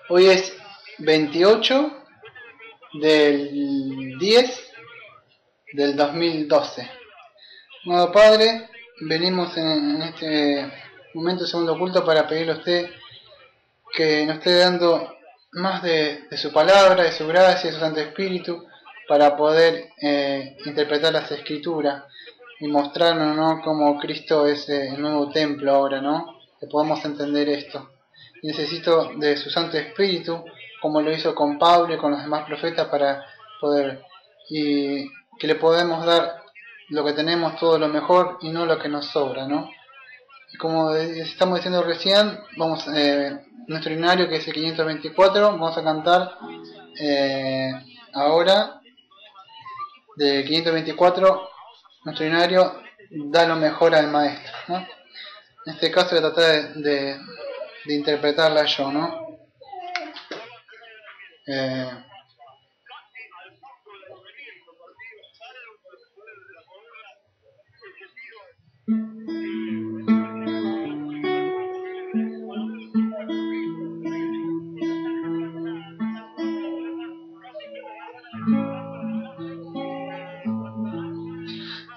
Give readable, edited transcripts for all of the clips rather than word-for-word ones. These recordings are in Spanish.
Hoy es 28 del 10 del 2012. Amado Padre, venimos en este momento segundo culto para pedirle a usted que nos esté dando más de su palabra, de su gracia, de su Santo Espíritu, para poder interpretar las Escrituras y mostrarnos, ¿no?, cómo Cristo es el nuevo templo ahora, ¿no?, que podamos entender esto. Necesito de su Santo Espíritu, como lo hizo con Pablo y con los demás profetas, para poder, y que le podemos dar lo que tenemos, todo lo mejor y no lo que nos sobra, ¿no? Y como estamos diciendo recién, vamos nuestro himnario, que es el 524, vamos a cantar ahora del 524, nuestro himnario, da lo mejor al maestro, ¿no? En este caso voy a tratar de interpretarla yo, ¿no?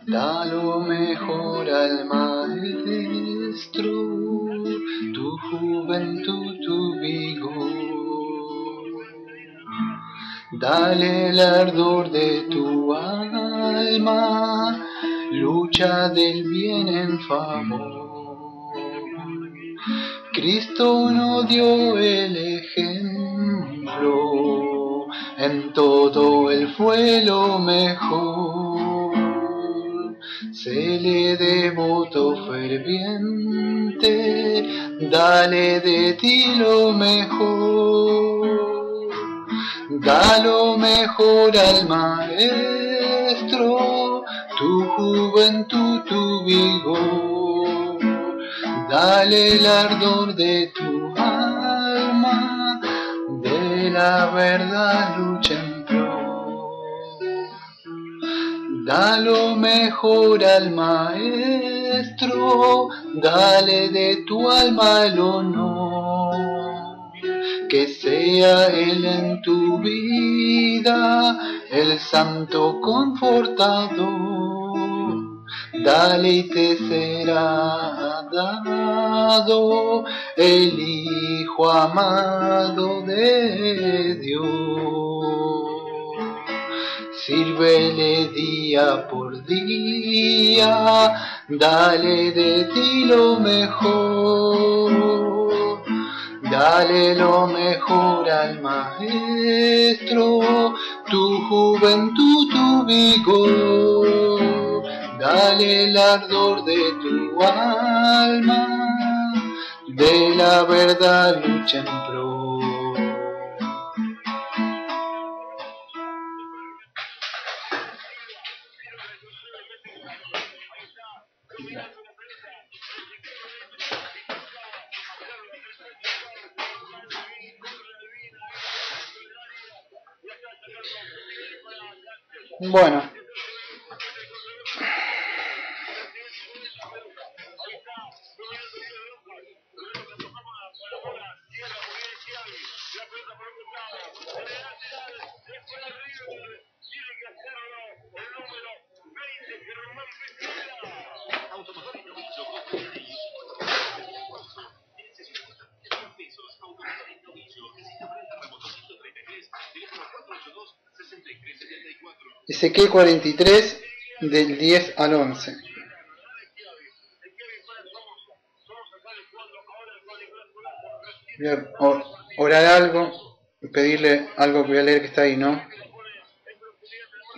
Da lo mejor al maestro, tu juventud, tu vigor. Dale el ardor de tu alma, lucha del bien en favor. Cristo nos dio el ejemplo, en todo él fue lo mejor. Séle devoto ferviente, dale de ti lo mejor. Da lo mejor al maestro, tu juventud, tu vigor. Dale el ardor de tu alma, de la verdad lucha en pro. Da lo mejor al maestro, dale de tu alma el honor. Que sea él en tu vida el santo confortador. Dale y te será dado el Hijo amado de Dios. Sírvele día por día, dale de ti lo mejor. Dale lo mejor al maestro, tu juventud, tu vigor. Dale el ardor de tu alma, de la verdad lucha en pro. Bueno, Ezequiel 43, del 10 al 11. Voy a orar algo, pedirle algo que voy a leer que está ahí, ¿no?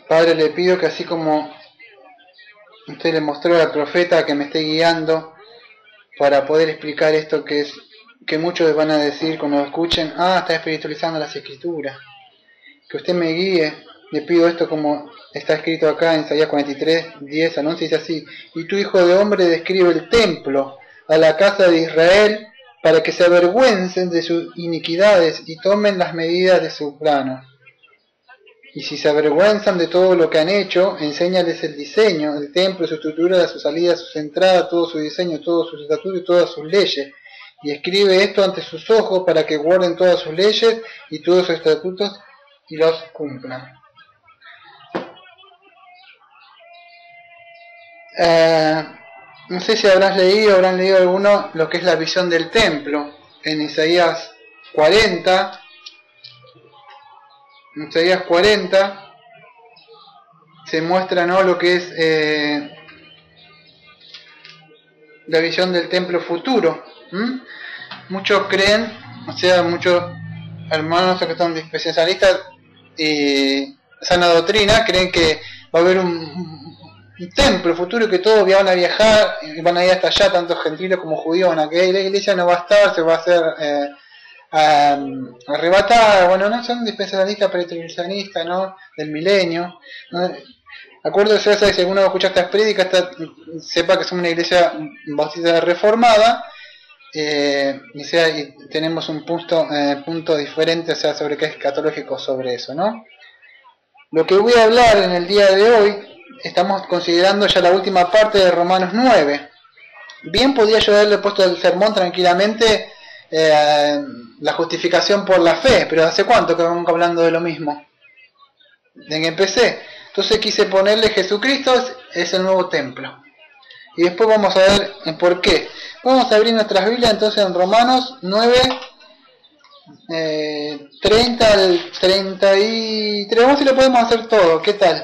Padre, le pido que así como usted le mostró al profeta, que me esté guiando para poder explicar esto que muchos van a decir cuando lo escuchen: está espiritualizando las Escrituras. Que usted me guíe. Le pido esto como está escrito acá en Isaías 43, 10 al 11, dice así: y tu hijo de hombre describe el templo a la casa de Israel, para que se avergüencen de sus iniquidades y tomen las medidas de sus planos. Y si se avergüenzan de todo lo que han hecho, enséñales el diseño, el templo, su estructura, su salida, sus entradas, todo su diseño, todos sus estatutos y todas sus leyes. y escribe esto ante sus ojos para que guarden todas sus leyes y todos sus estatutos y los cumplan. No sé si habrán leído alguno lo que es la visión del templo en Isaías 40. En Isaías 40 se muestra, ¿no?, lo que es la visión del templo futuro. Muchos creen, o sea, muchos hermanos que son especialistas y sana doctrina creen que va a haber un templo futuro, que todos van a viajar y van a ir hasta allá, tanto gentiles como judíos van a quedar, la iglesia no va a estar, se va a hacer arrebatada. Bueno, no son dispensacionalistas, pretribulacionistas, ¿no?, del milenio, ¿no? Acuerdo, si alguno escucha estas prédicas, sepa que somos una iglesia bautista reformada, y tenemos un punto diferente, o sea, sobre qué es escatológico sobre eso, ¿no? Lo que voy a hablar en el día de hoy, estamos considerando ya la última parte de Romanos 9. Bien podía yo haberle puesto el sermón tranquilamente, la justificación por la fe, pero ¿hace cuánto que vamos hablando de lo mismo? Desde que empecé. Entonces quise ponerle Jesucristo es el nuevo templo. Y después vamos a ver por qué. Vamos a abrir nuestras Biblias entonces en Romanos 9, 30 al 33. Vamos a ver si lo podemos hacer todo. ¿Qué tal?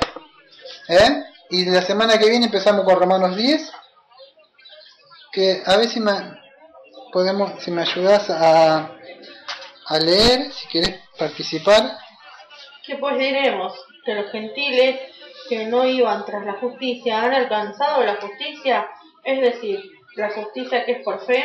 Y la semana que viene empezamos con Romanos 10. Que a ver si me ayudas a leer, si querés participar. ¿Qué pues diremos? Que los gentiles que no iban tras la justicia han alcanzado la justicia, es decir, la justicia que es por fe,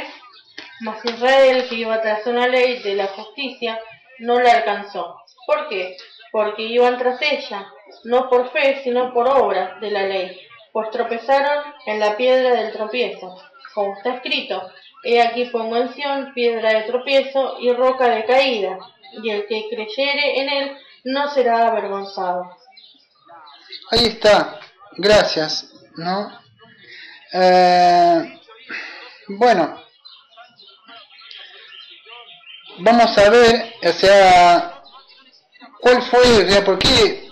mas Israel, que iba tras una ley de la justicia, no la alcanzó. ¿Por qué? Porque iban tras ella, no por fe, sino por obras de la ley, pues tropezaron en la piedra del tropiezo, como está escrito: he aquí pongo en Sión piedra de tropiezo y roca de caída, y el que creyere en él no será avergonzado. Ahí está, gracias, ¿no? Bueno, vamos a ver, o sea, cuál fue, o sea, por qué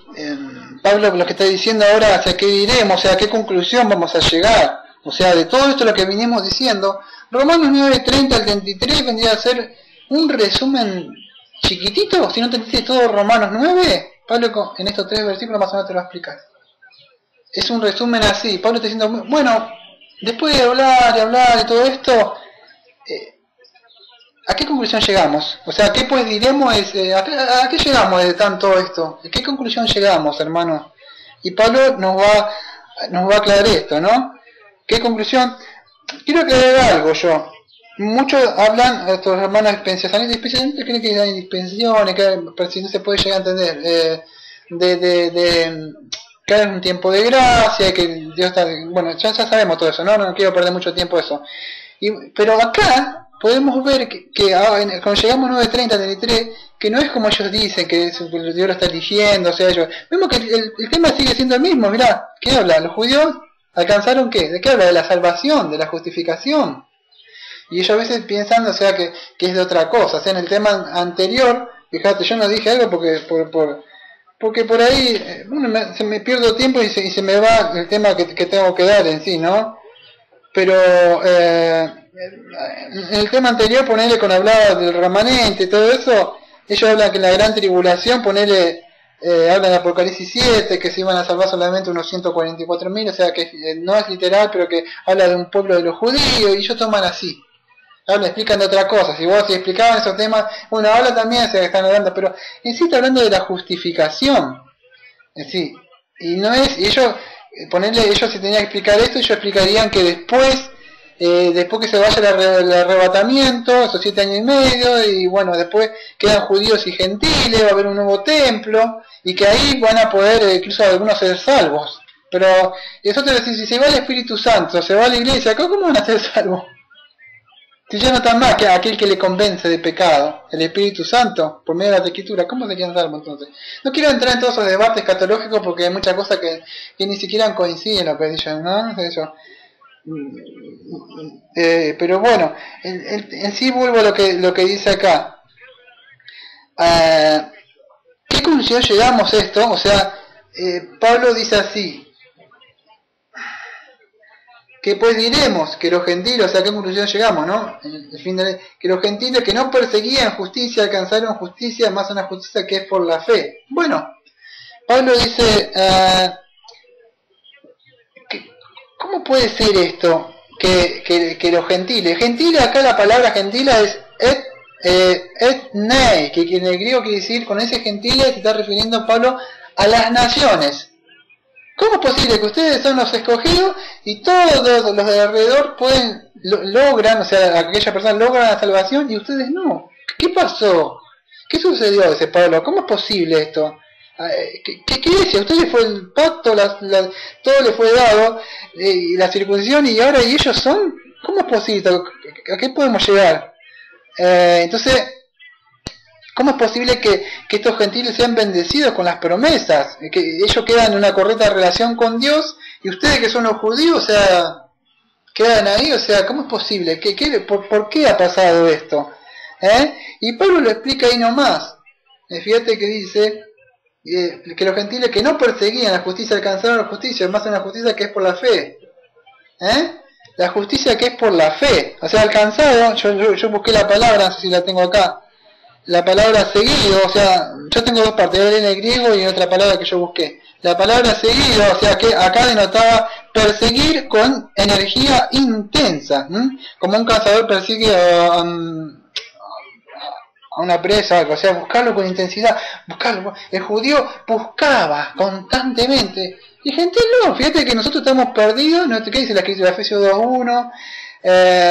Pablo lo que está diciendo ahora, hacia qué diremos, o sea, a qué conclusión vamos a llegar, o sea, de todo esto lo que vinimos diciendo. Romanos 9, 30 al 33 vendría a ser un resumen chiquitito. Si no entendiste todo Romanos 9, Pablo en estos 3 versículos más o menos te lo va a explicar. Es un resumen así. Pablo está diciendo, bueno, después de hablar y todo esto, ¿a qué conclusión llegamos? O sea, ¿qué pues diremos? ¿A qué llegamos de tanto esto? ¿A qué conclusión llegamos, hermano? Y Pablo nos va a aclarar esto, ¿no? ¿Qué conclusión? Quiero aclarar algo yo. Muchos hablan, estos hermanos dispensacionistas, especialmente creen que hay dispensaciones, pero si no se puede llegar a entender, que hay un tiempo de gracia, que Dios está, bueno, ya sabemos todo eso, no quiero perder mucho tiempo eso. Pero acá podemos ver que cuando llegamos a 9:30, 33, que no es como ellos dicen, que Dios lo está eligiendo, o sea, ellos, vemos que el tema sigue siendo el mismo. Mirá, ¿qué habla? Los judíos alcanzaron ¿qué? ¿De qué habla? De la salvación, de la justificación. Y ellos a veces piensan, o sea, que es de otra cosa. O sea, en el tema anterior, fíjate, yo no dije algo porque por ahí se me pierdo tiempo y se me va el tema que tengo que dar en sí, ¿no? Pero en el tema anterior, ponerle con hablaba del remanente y todo eso, ellos hablan que en la gran tribulación, ponerle, hablan de Apocalipsis 7, que se iban a salvar solamente unos 144.000, o sea que no es literal, pero que habla de un pueblo de los judíos, y ellos toman así. Explican de otra cosa. Si explicaban esos temas, bueno, habla también, se están hablando, pero en sí está hablando de la justificación, en sí. Y no es, y ellos, ellos si tenían que explicar esto, ellos explicarían que después que se vaya el arrebatamiento, esos 7 años y medio, y bueno, después quedan judíos y gentiles, va a haber un nuevo templo, y que ahí van a poder incluso algunos ser salvos. Pero eso te decís, si se va el Espíritu Santo, se va a la iglesia, ¿cómo van a ser salvos? Si ya no está más que aquel que le convence de pecado, el Espíritu Santo, por medio de la Escritura, ¿cómo serían salvos entonces? No quiero entrar en todos esos debates escatológicos porque hay muchas cosas que ni siquiera coinciden lo que dicen, ¿no? No sé eso. Pero bueno, en sí vuelvo a lo que dice acá. ¿Qué conclusión llegamos a esto? O sea, Pablo dice así, que pues diremos que los gentiles, o sea, ¿a qué conclusión llegamos, no? Que los gentiles que no perseguían justicia alcanzaron justicia, más una justicia que es por la fe. Bueno, Pablo dice, ¿cómo puede ser esto? Que los gentiles, acá la palabra gentila es etnei, que en el griego quiere decir, con ese gentiles se está refiriendo Pablo a las naciones. ¿Cómo es posible que ustedes son los escogidos y todos los de alrededor logran, o sea, aquella persona logra la salvación y ustedes no? ¿Qué pasó? ¿Qué sucedió? Dice Pablo. ¿Cómo es posible esto? ¿Qué decía? A ustedes fue el pacto, todo le fue dado, la circuncisión y ahora y ellos son. ¿Cómo es posible? ¿A qué podemos llegar? Entonces, ¿cómo es posible que estos gentiles sean bendecidos con las promesas? Que ellos quedan en una correcta relación con Dios y ustedes que son los judíos, o sea, quedan ahí, o sea, ¿cómo es posible? ¿Por qué ha pasado esto? Y Pablo lo explica ahí nomás. Fíjate que dice que los gentiles que no perseguían la justicia alcanzaron la justicia, más una justicia que es por la fe. La justicia que es por la fe. O sea, alcanzado, yo busqué la palabra, no sé si la tengo acá. La palabra seguido, o sea, yo tengo dos partes, en el griego y en otra palabra que yo busqué. La palabra seguido, o sea, que acá denotaba perseguir con energía intensa, como un cazador persigue a una presa, o sea, buscarlo con intensidad, buscarlo. El judío buscaba constantemente. Y gente no, fíjate que nosotros estamos perdidos, ¿no? ¿Qué dice la escritura? Efesios 2.1,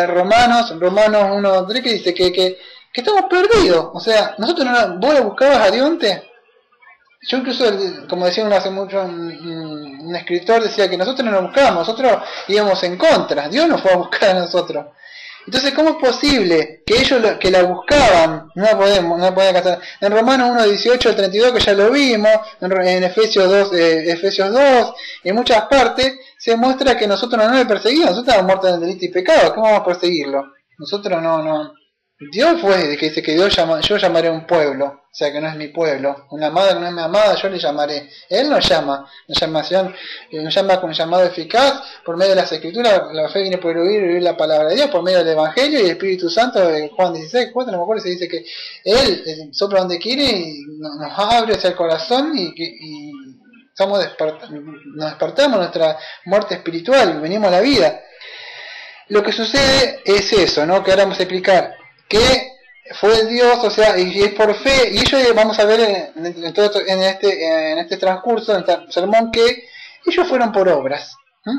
Romanos 1.3, que dice que estamos perdidos, o sea, nosotros no, vos lo buscabas a Dionte. Yo incluso, como decía hace mucho un escritor, decía que nosotros no lo buscábamos, nosotros íbamos en contra, Dios nos fue a buscar a nosotros. Entonces, ¿cómo es posible que ellos que la buscaban no podían alcanzar? En Romanos 1.18 al 32, que ya lo vimos, en Efesios 2, en muchas partes, se muestra que nosotros no le perseguíamos, nosotros estábamos muertos en delito y pecado, ¿cómo vamos a perseguirlo? Nosotros no. Dios fue que dice que yo llamaré a un pueblo, o sea que no es mi pueblo, una amada que no es mi amada, yo le llamaré. Él nos llama con un llamado eficaz por medio de las escrituras. La fe viene por oír la palabra de Dios, por medio del Evangelio y el Espíritu Santo. Juan 16, 4, no me acuerdo, se dice que Él sopla donde quiere y nos abre hacia el corazón y nos despertamos nuestra muerte espiritual, venimos a la vida. Lo que sucede es eso, ¿no? Que ahora vamos a explicar. Que fue Dios, o sea, y es por fe, y ellos vamos a ver en este transcurso, en este sermón, que ellos fueron por obras.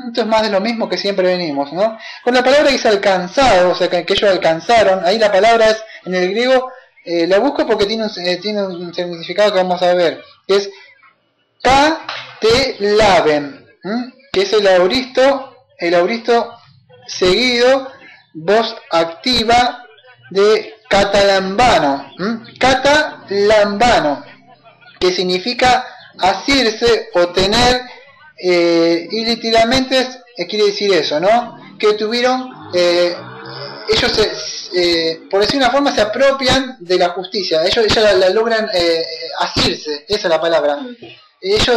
Esto es más de lo mismo que siempre venimos, ¿no? Con la palabra que dice alcanzado, o sea, que ellos alcanzaron, ahí la palabra es, en el griego, la busco porque tiene un significado que vamos a ver, que es katelaben, que es el auristo seguido, voz activa, de catalambano, catalambano, que significa asirse o tener, y literalmente quiere decir eso, ¿no? Que tuvieron, ellos por decir una forma se apropian de la justicia, ellos la logran asirse, esa es la palabra, ellos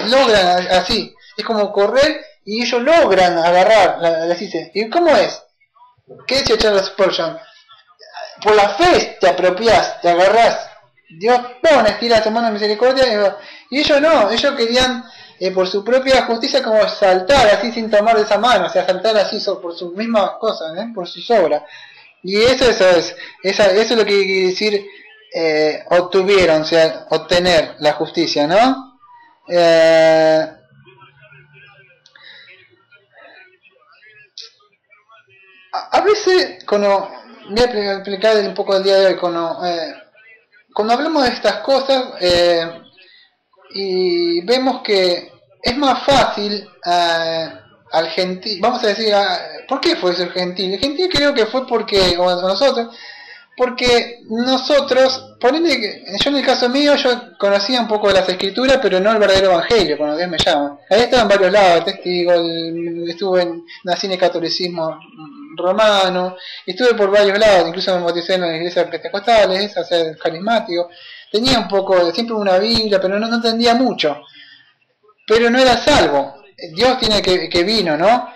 logran así, es como correr y ellos logran agarrar la asirse. ¿Y cómo es? ¿Qué decía Charles Spurgeon? Por la fe te apropias, te agarrás. Dios pone, estira su mano de misericordia y ellos no, ellos querían por su propia justicia como saltar así sin tomar de esa mano, o sea, saltar así por sus mismas cosas, por sus obras. Y eso es lo que quiere decir obtuvieron, o sea, obtener la justicia, ¿no? A veces, cuando voy a explicar un poco el día de hoy, cuando hablamos de estas cosas y vemos que es más fácil al gentil, vamos a decir, ¿por qué fue ser gentil? El gentil creo que fue porque, o nosotros, Porque nosotros, ponele que, yo en el caso mío, yo conocía un poco de las escrituras, pero no el verdadero evangelio, cuando Dios me llama. Ahí estaba en varios lados, testigo, nací en el catolicismo romano, estuve por varios lados, incluso me bauticé en las iglesias pentecostales, o sea, carismático. Tenía un poco, siempre una Biblia, pero no entendía mucho. Pero no era salvo. Dios tiene que vino, ¿no?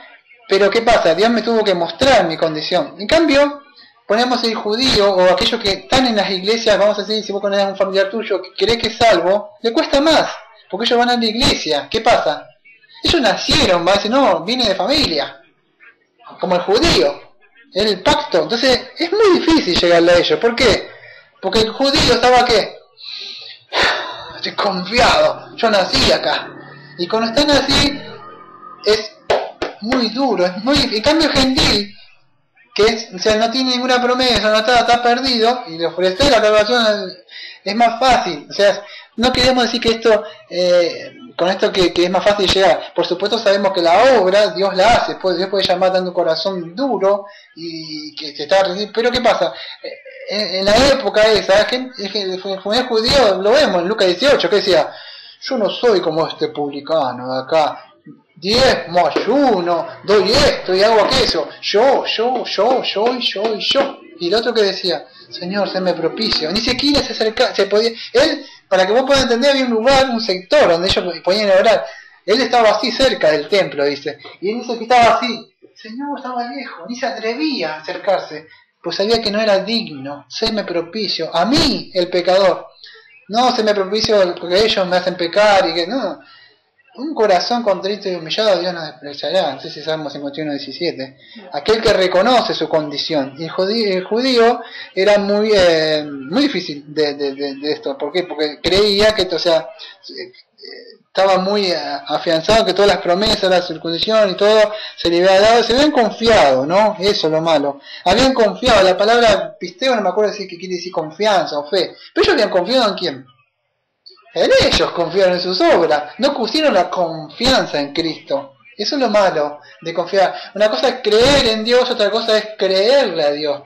Pero ¿qué pasa? Dios me tuvo que mostrar mi condición. En cambio, ponemos el judío o aquellos que están en las iglesias, vamos a decir, si vos conocés a un familiar tuyo que crees que es salvo, le cuesta más, porque ellos van a la iglesia. ¿Qué pasa? Ellos nacieron, va a decir, no, viene de familia, como el judío, el pacto. Entonces, es muy difícil llegarle a ellos. ¿Por qué? Porque el judío estaba, ¿qué? Estoy confiado, yo nací acá. Y cuando están así, es muy duro, es muy... En cambio, gentil, que es, o sea, no tiene ninguna promesa, no está perdido, y le ofrece la salvación es más fácil. O sea, no queremos decir que esto, con esto que es más fácil llegar. Por supuesto sabemos que la obra Dios la hace, pues Dios puede llamar dando un corazón duro y que se está... Pero ¿qué pasa? En la época esa, el judío, lo vemos en Lucas 18, que decía, yo no soy como este publicano de acá, 10 más 1, doy esto y hago aquello, yo. Y el otro que decía, Señor, séme propicio. Ni siquiera se acercaba, se podía, él, para que vos puedas entender, había un lugar, un sector donde ellos podían orar. Él estaba así cerca del templo, dice, y él dice que estaba así, Señor, estaba lejos, ni se atrevía a acercarse, pues sabía que no era digno, séme propicio, a mí, el pecador. No se me propicio porque ellos me hacen pecar y que no. Un corazón contrito y humillado Dios no despreciará. No sé si Salmo 51:17. Aquel que reconoce su condición. Y el judío era muy difícil de esto. ¿Por qué? Porque creía que, o sea, estaba muy afianzado que todas las promesas, la circuncisión y todo se le había dado, se habían confiado, ¿no? Eso es lo malo. Habían confiado, la palabra pisteo no me acuerdo si quiere decir confianza o fe, pero ellos habían confiado en quién. En ellos confiaron en sus obras, no pusieron la confianza en Cristo. Eso es lo malo de confiar. Una cosa es creer en Dios, otra cosa es creerle a Dios.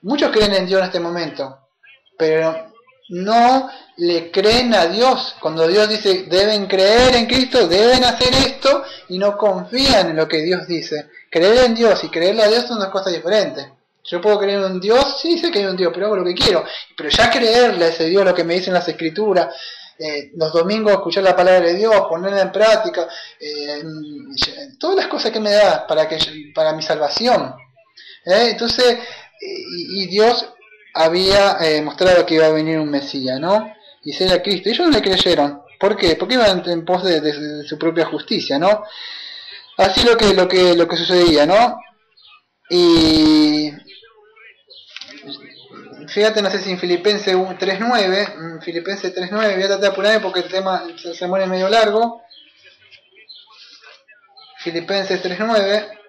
Muchos creen en Dios en este momento, pero no le creen a Dios. Cuando Dios dice deben creer en Cristo, deben hacer esto, y no confían en lo que Dios dice. Creer en Dios y creerle a Dios son dos cosas diferentes. Yo puedo creer en un Dios, sí sé que hay un Dios, pero hago lo que quiero. Pero ya creerle a ese Dios, lo que me dicen las Escrituras, los domingos escuchar la palabra de Dios, ponerla en práctica, todas las cosas que me da para mi salvación. Entonces, y Dios había mostrado que iba a venir un Mesías, ¿no? Y sería Cristo. Ellos no le creyeron. ¿Por qué? Porque iban en pos de su propia justicia, ¿no? Así lo que sucedía, ¿no? Y fíjate, no sé si en Filipenses 3.9, Filipenses 3.9, voy a tratar de apurarme porque el tema se muere medio largo. Filipenses 3.9.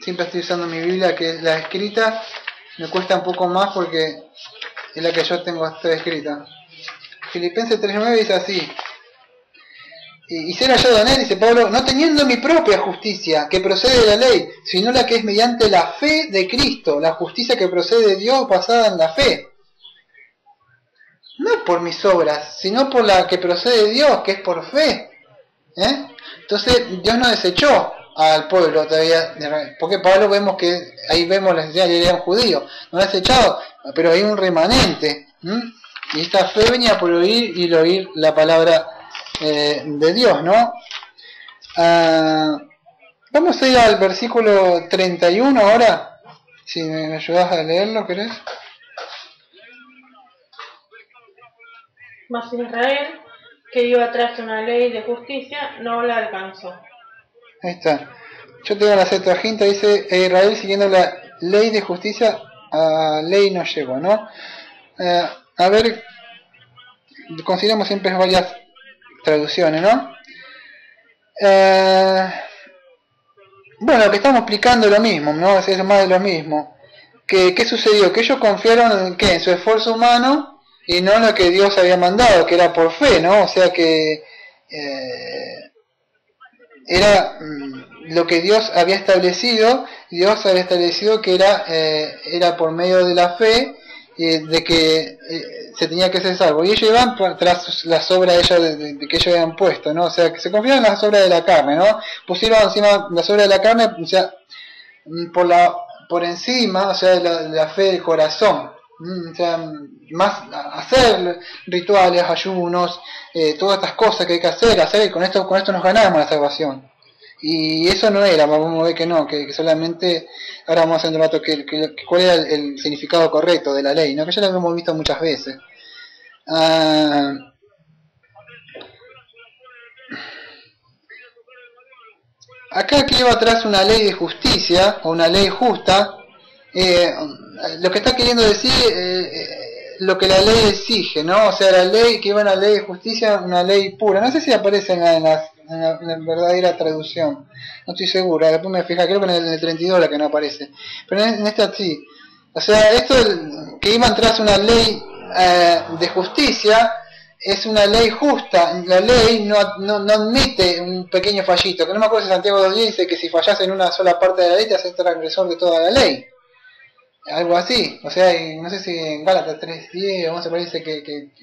Siempre estoy usando mi Biblia, que es la escrita. Me cuesta un poco más porque es la que yo tengo escrita. Filipenses 3.9 dice así: y ser hallado en él, dice Pablo, no teniendo mi propia justicia que procede de la ley, sino la que es mediante la fe de Cristo, la justicia que procede de Dios basada en la fe. No por mis obras, sino por la que procede de Dios, que es por fe. Entonces Dios no desechó al pueblo todavía, porque Pablo vemos que ahí vemos la necesidad de un judío, no lo ha desechado, pero hay un remanente. Y esta fe venía por oír y el oír la palabra de Dios, ¿no? Vamos a ir al versículo 31 ahora, si me ayudas a leerlo, ¿querés? Mas Israel, que iba tras una ley de justicia, no la alcanzó. Ahí está. Yo tengo la Septuaginta, dice Israel siguiendo la ley de justicia, a ley no llegó, ¿no? A ver, consideramos siempre varias traducciones, ¿no? Bueno, lo que estamos explicando es lo mismo, ¿no? Es más de lo mismo. ¿Qué sucedió? Que ellos confiaron en ¿qué? En su esfuerzo humano y no en lo que Dios había mandado, que era por fe, ¿no? O sea que era lo que Dios había establecido. Dios había establecido que era por medio de la fe, de que se tenía que ser salvo, y ellos iban tras las obras de que ellos habían puesto, ¿no? O sea, que se confiaban en las obras de la carne, ¿no? Pusieron encima las obras de la carne, o sea, por encima, o sea, de la fe del corazón. O sea, más hacer rituales, ayunos, todas estas cosas que hay que hacer, y con esto nos ganamos la salvación. Y eso no era, vamos a ver que no, que solamente, ahora vamos a hacer un rato cuál era el significado correcto de la ley, ¿no? Que ya lo hemos visto muchas veces. Acá que iba atrás una ley de justicia, o una ley justa, lo que está queriendo decir lo que la ley exige, ¿no? O sea, la ley que iba una ley de justicia, una ley pura. No sé si aparece en la verdadera traducción, no estoy segura, después me fija, creo que en el 32 la que no aparece, pero en esta sí. O sea, esto que iban tras una ley de justicia es una ley justa. La ley no admite un pequeño fallito, que no me acuerdo si Santiago 2.10 dice que si fallas en una sola parte de la ley te haces transgresor de toda la ley, algo así. O sea, y no sé si en Gálatas 3.10 o 11 parece que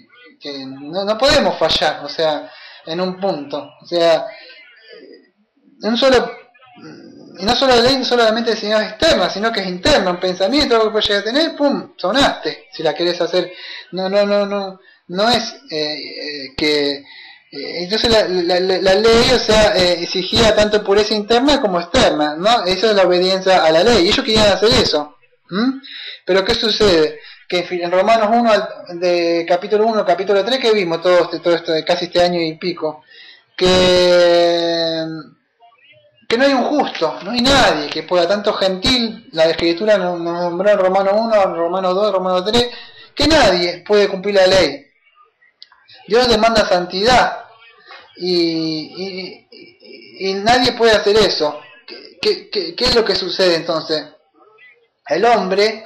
no podemos fallar, o sea, en un punto, o sea, un solo, y no solo la ley, no solamente es externa, sino que es interna, un pensamiento, algo que puedes llegar a tener, pum, sonaste, si la querés hacer. No es que entonces la ley, o sea, exigía tanto pureza interna como externa, ¿no? Eso es la obediencia a la ley, y ellos querían hacer eso. Pero ¿qué sucede? Que en Romanos 1, de capítulo 1, capítulo 3, que vimos todo esto de casi este año y pico, que no hay un justo, no hay nadie que pueda, tanto gentil, la escritura nos nombró en Romanos 1, Romanos 2, Romanos 3, que nadie puede cumplir la ley. Dios demanda santidad y nadie puede hacer eso. ¿Qué es lo que sucede entonces? El hombre,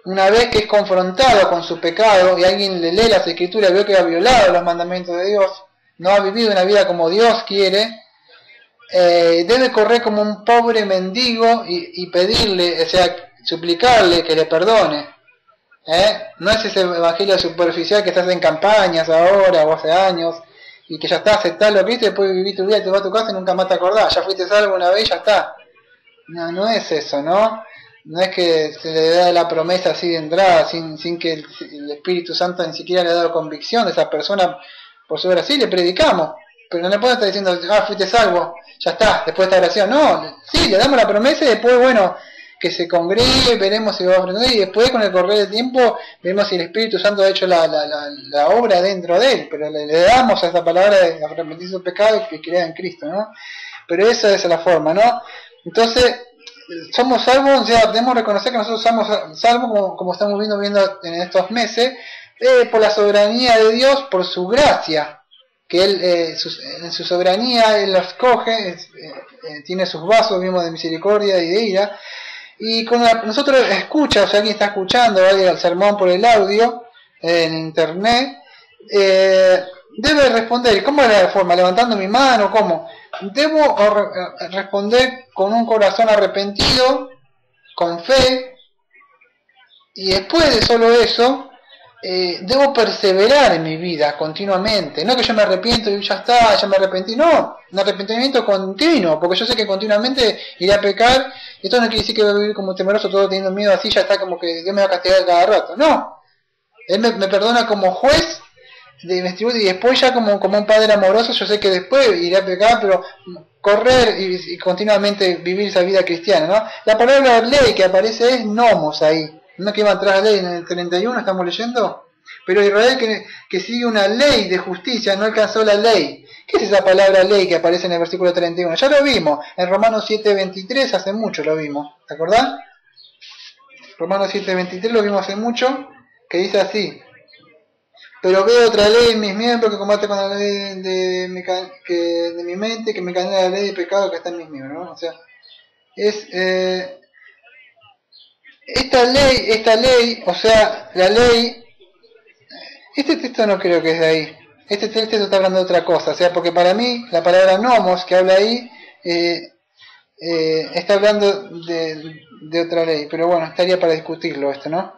una vez que es confrontado con su pecado y alguien le lee las escrituras y ve que ha violado los mandamientos de Dios, no ha vivido una vida como Dios quiere, debe correr como un pobre mendigo y pedirle, o sea, suplicarle que le perdone. No es ese evangelio superficial que estás en campañas ahora o hace años y que ya está, aceptalo, ¿viste? Después vivís tu vida, te vas a tu casa y nunca más te acordás, ya fuiste salvo una vez y ya está. No es eso, ¿no? No es que se le da la promesa así de entrada, sin que el Espíritu Santo ni siquiera le ha dado convicción de esa persona por su obra. Sí, le predicamos, pero no le puedo estar diciendo, fuiste salvo, ya está, después de esta oración. No, sí, le damos la promesa y después, bueno, que se congregue, veremos si va a aprender, y después con el correr del tiempo vemos si el Espíritu Santo ha hecho la obra dentro de él, pero le damos a esa palabra de arrepentir su pecado y que crea en Cristo, ¿no? Pero esa es la forma, ¿no? Entonces, somos salvos, o sea, debemos reconocer que nosotros somos salvos, como estamos viendo en estos meses, por la soberanía de Dios, por su gracia, que Él, en su soberanía, Él los coge, tiene sus vasos, mismos de misericordia y de ira, y cuando nosotros escucha, o sea, alguien está escuchando el sermón por el audio, en internet, debe responder. ¿Cómo es la forma? ¿Levantando mi mano? ¿Cómo? Debo responder con un corazón arrepentido, con fe, y después de solo eso, debo perseverar en mi vida continuamente. No que yo me arrepiento y ya está, ya me arrepentí. No, un arrepentimiento continuo, porque yo sé que continuamente iré a pecar. Esto no quiere decir que voy a vivir como temeroso, todo teniendo miedo así, ya está, como que Dios me va a castigar cada rato. No, Él me perdona como juez y después ya como un padre amoroso. Yo sé que después iré a pecar, pero correr y continuamente vivir esa vida cristiana, ¿no? La palabra ley que aparece es nomos ahí. No que iba atrás la ley en el 31, estamos leyendo. Pero Israel que sigue una ley de justicia no alcanzó la ley. ¿Qué es esa palabra ley que aparece en el versículo 31? Ya lo vimos. En Romanos 7:23 hace mucho lo vimos. ¿Te acordás? Romanos 7:23 lo vimos hace mucho. Que dice así: pero veo otra ley en mis miembros que combate con la ley de mi mente, que me condena la ley de pecado que está en mis miembros, ¿no? O sea, es esta ley, o sea, la ley, este texto no creo que es de ahí, Este texto está hablando de otra cosa, o sea, porque para mí la palabra nomos que habla ahí está hablando de otra ley, pero bueno, estaría para discutirlo esto, ¿no?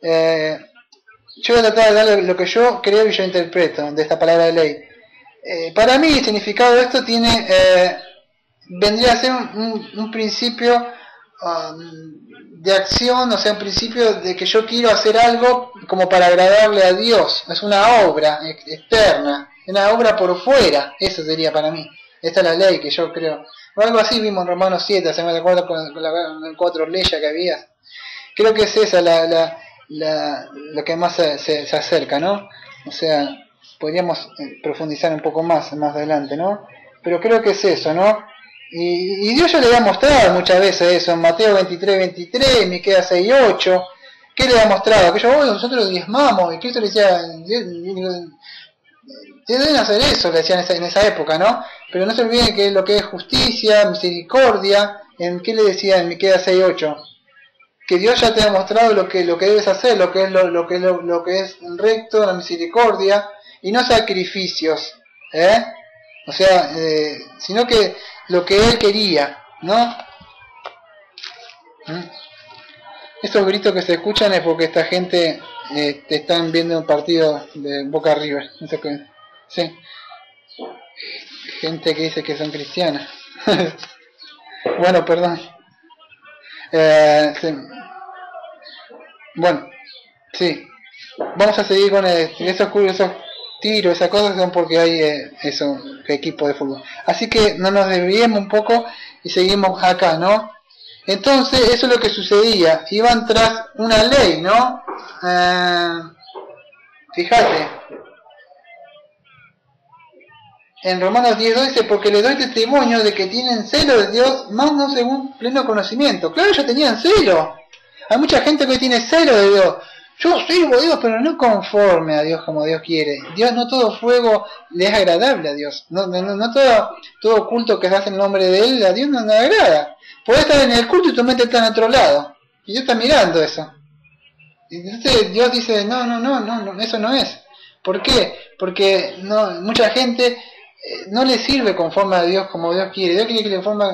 Yo voy a tratar de darle lo que yo creo y yo interpreto de esta palabra de ley. Para mí el significado de esto tiene vendría a ser un principio de acción, o sea, un principio de que yo quiero hacer algo como para agradarle a Dios. Es una obra externa, una obra por fuera, eso sería para mí. Esta es la ley que yo creo. O algo así vimos en Romanos 7, se me acuerda con las 4 leyes que había. Creo que es esa lo que más se acerca, ¿no? O sea, podríamos profundizar un poco más adelante, ¿no? Pero creo que es eso, ¿no? Y Dios ya le ha mostrado muchas veces eso, en Mateo 23, Miqueas 6:8, ¿qué le ha mostrado? Que nosotros diezmamos, y Cristo le decía, deben hacer eso, le decían en esa época, ¿no? Pero no se olviden que lo que es justicia, misericordia, ¿en qué le decía en Miqueas 6:8? Que Dios ya te ha mostrado lo que debes hacer, lo que es recto, la misericordia, y no sacrificios, o sea, sino que lo que Él quería, ¿no? Estos gritos que se escuchan es porque esta gente están viendo un partido de Boca River, no sé qué, sí, gente que dice que son cristianas. Bueno, perdón. Sí. Bueno, sí. Vamos a seguir con esos tiros, esas cosas son porque hay equipo de fútbol. Así que no nos desviemos un poco y seguimos acá, ¿no? Entonces, eso es lo que sucedía. Iban tras una ley, ¿no? Fíjate. En Romanos 10:2 dice, porque le doy testimonio de que tienen celo de Dios, más no según pleno conocimiento. Claro, ellos tenían celo. Hay mucha gente que tiene celo de Dios. Yo sirvo a Dios, pero no conforme a Dios como Dios quiere. Dios, no todo fuego le es agradable a Dios. No todo culto que se hace en nombre de Él, a Dios no le agrada. Podés estar en el culto y tu mente está en otro lado. Y Dios está mirando eso. Y entonces Dios dice, no, eso no es. ¿Por qué? Porque mucha gente no le sirve conforme a Dios como Dios quiere. Dios quiere que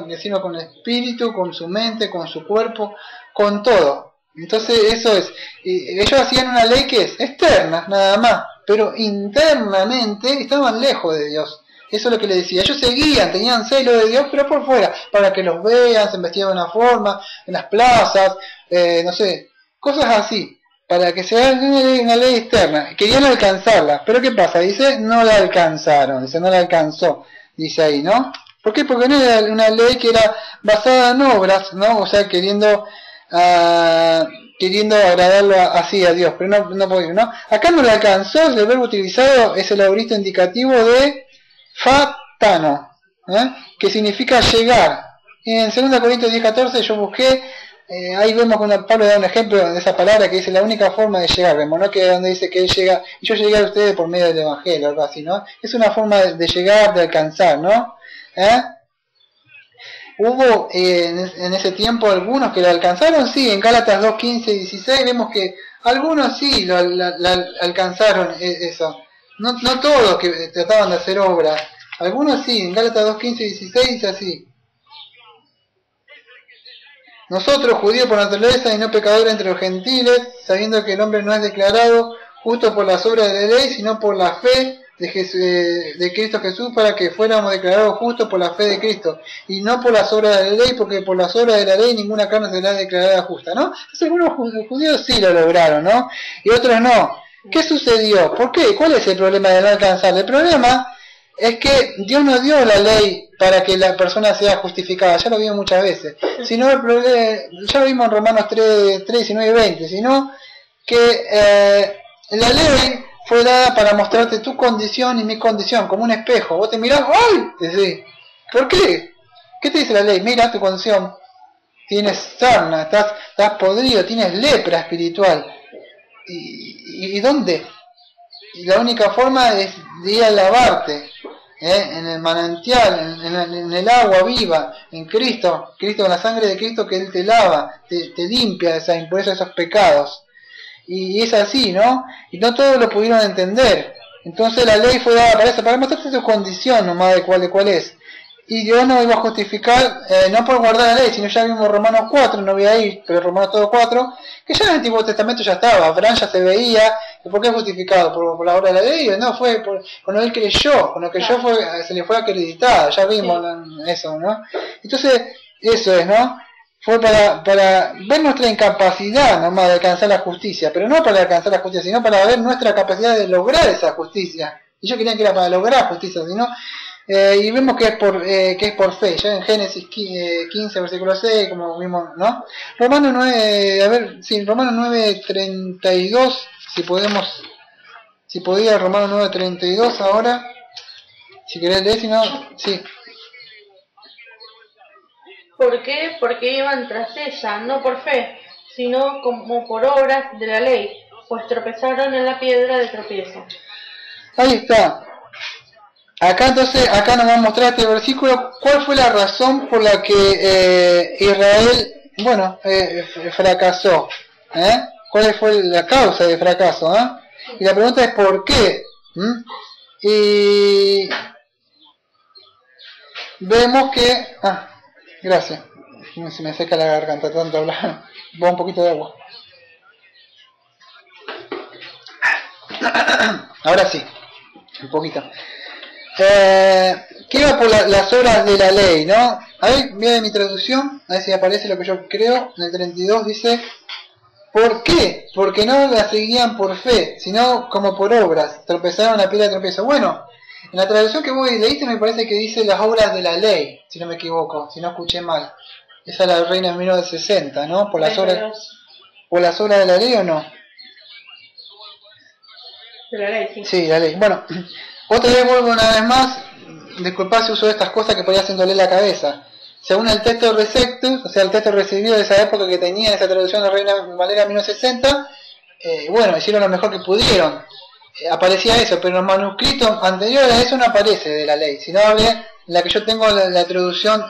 le sirva con el espíritu, con su mente, con su cuerpo, con todo. Entonces eso es. Ellos hacían una ley que es externa, nada más, pero internamente estaban lejos de Dios. Eso es lo que le decía. Ellos tenían celo de Dios, pero por fuera, para que los vean, se vestían de una forma, en las plazas, no sé, cosas así, para que sea una ley externa. Querían alcanzarla, pero ¿qué pasa? Dice, no la alcanzaron, dice, no la alcanzó, dice ahí, ¿no? ¿Por qué? Porque no era una ley que era basada en obras, ¿no? O sea, queriendo agradarlo así a Dios, pero no podía, ¿no? Acá no la alcanzó, el verbo utilizado es el aorista indicativo de fatano, que significa llegar. En 2 Corintios 10:14 yo busqué, ahí vemos cuando Pablo da un ejemplo de esa palabra que dice la única forma de llegar, vemos, ¿no? Que donde dice que él llega, y yo llegué a ustedes por medio del evangelio, algo así, ¿no? Es una forma de llegar, de alcanzar, ¿no? Hubo en ese tiempo algunos que lo alcanzaron, sí, en Gálatas 2:15-16 vemos que algunos sí lo alcanzaron eso. No todos que trataban de hacer obras, algunos sí, en Gálatas 2:15-16 dice así. Nosotros, judíos por naturaleza y no pecadores entre los gentiles, sabiendo que el hombre no es declarado justo por las obras de la ley, sino por la fe de Cristo Jesús, para que fuéramos declarados justos por la fe de Cristo, y no por las obras de la ley, porque por las obras de la ley ninguna carne será declarada justa, ¿no? Entonces algunos judíos sí lo lograron, ¿no? Y otros no. ¿Qué sucedió? ¿Por qué? ¿Cuál es el problema de no alcanzar? El problema es que Dios no dio la ley para que la persona sea justificada, ya lo vimos muchas veces, sino ya lo vimos en Romanos 3:19-20, sino que la ley fue dada para mostrarte tu condición y mi condición, como un espejo. Vos te mirás, ¡ay! Decís, ¿por qué? ¿Qué te dice la ley? Mira tu condición, tienes sarna, estás podrido, tienes lepra espiritual. ¿Y dónde? Y la única forma es de ir a lavarte, en el manantial, en el agua viva, en Cristo, con la sangre de Cristo, que Él te lava, te limpia de esa impureza, de esos pecados. Y es así, ¿no? Y no todos lo pudieron entender. Entonces la ley fue dada para eso, para mostrarte tu condición nomás de cuál es. Y Dios no iba a justificar, no por guardar la ley, sino ya vimos Romanos 4, no voy a ir, pero Romanos todo 4, que ya en el Antiguo Testamento ya estaba, Abraham ya se veía. ¿Por qué es justificado? ¿Por la obra de la ley? No, fue cuando él creyó, cuando creyó se le fue acreditada, ya vimos eso, ¿no? Entonces, eso es, ¿no? Fue para ver nuestra incapacidad nomás de alcanzar la justicia, pero no para alcanzar la justicia, sino para ver nuestra capacidad de lograr esa justicia. Y yo quería que era para lograr justicia, sino y vemos que es por fe, ya en Génesis 15, versículo 6, como vimos, ¿no? Romanos 9, a ver, sí, Romanos 9:32, si podía, Romanos 9:32 ahora, si querés leer, si no, sí. ¿Por qué? Porque iban tras ella, no por fe, sino como por obras de la ley, pues tropezaron en la piedra de tropiezo. Ahí está. Acá entonces, acá nos va a mostrar este versículo cuál fue la razón por la que Israel, bueno, fracasó. ¿Cuál fue la causa de fracaso? Y la pregunta es ¿por qué? Y vemos que... gracias. Se me seca la garganta tanto hablar. Voy un poquito de agua. Ahora sí, un poquito. Que iba por las obras de la ley, ¿no? A ver, mira mi traducción, a ver si aparece lo que yo creo. En el 32 dice, ¿por qué? Porque no la seguían por fe, sino como por obras. Tropezaron la piedra de tropiezo. Bueno, en la traducción que vos leíste me parece que dice las obras de la ley, si no me equivoco, si no escuché mal. Esa es la Reina de 1960, ¿no? ¿Por las obras de la ley o no? De la ley, sí. Sí, la ley. Bueno, otra vez vuelvo una vez más, disculpad si uso estas cosas que podía haciéndole la cabeza. Según el texto Receptus, o sea, el texto recibido de esa época que tenía esa traducción de Reina Valera 1960, bueno, hicieron lo mejor que pudieron. Aparecía eso, pero en los manuscritos anteriores a eso no aparece de la ley, sino habla la que yo tengo la traducción,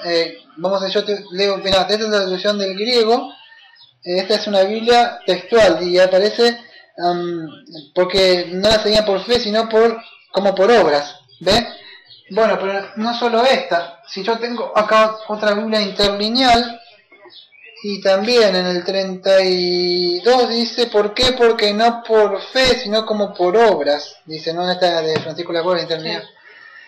vamos a yo te leo, mira, esta es la traducción del griego, esta es una Biblia textual y aparece porque no la seguían por fe, sino como por obras, ¿ves? Bueno, pero no solo esta, si yo tengo acá otra Biblia interlineal, y también en el 32 dice, ¿por qué? Porque no por fe, sino como por obras, dice, ¿no? Esta de Francisco La Cueva interlineal.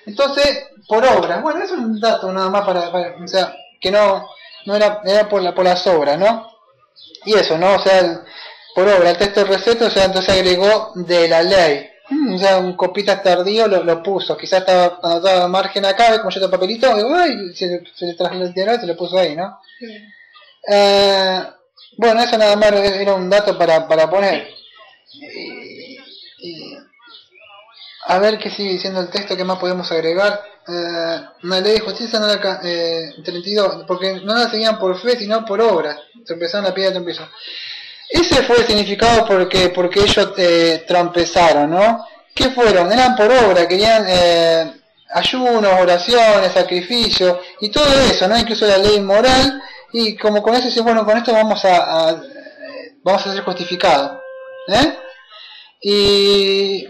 Entonces, por obras, bueno, es un dato nada más para o sea, que no era por las obras, ¿no? Y eso, ¿no? O sea, por obra, el texto receta, o sea, entonces agregó de la ley. O sea, un copita tardío lo puso, quizás estaba anotado margen acá, como yo este papelito, y se le trasladó y se lo puso ahí, ¿no? Sí. Bueno, eso nada más era un dato para poner. A ver qué sigue diciendo el texto, qué más podemos agregar. Una ley de justicia no la 32, porque no la seguían por fe, sino por obras. Tropezaron la piedra de tropiezo. Ese fue el significado porque ellos trompezaron, ¿no? ¿Qué fueron? Eran por obra, querían ayunos, oraciones, sacrificios y todo eso, ¿no? Incluso la ley moral. Y como con eso dice, bueno, con esto vamos a ser justificados. Y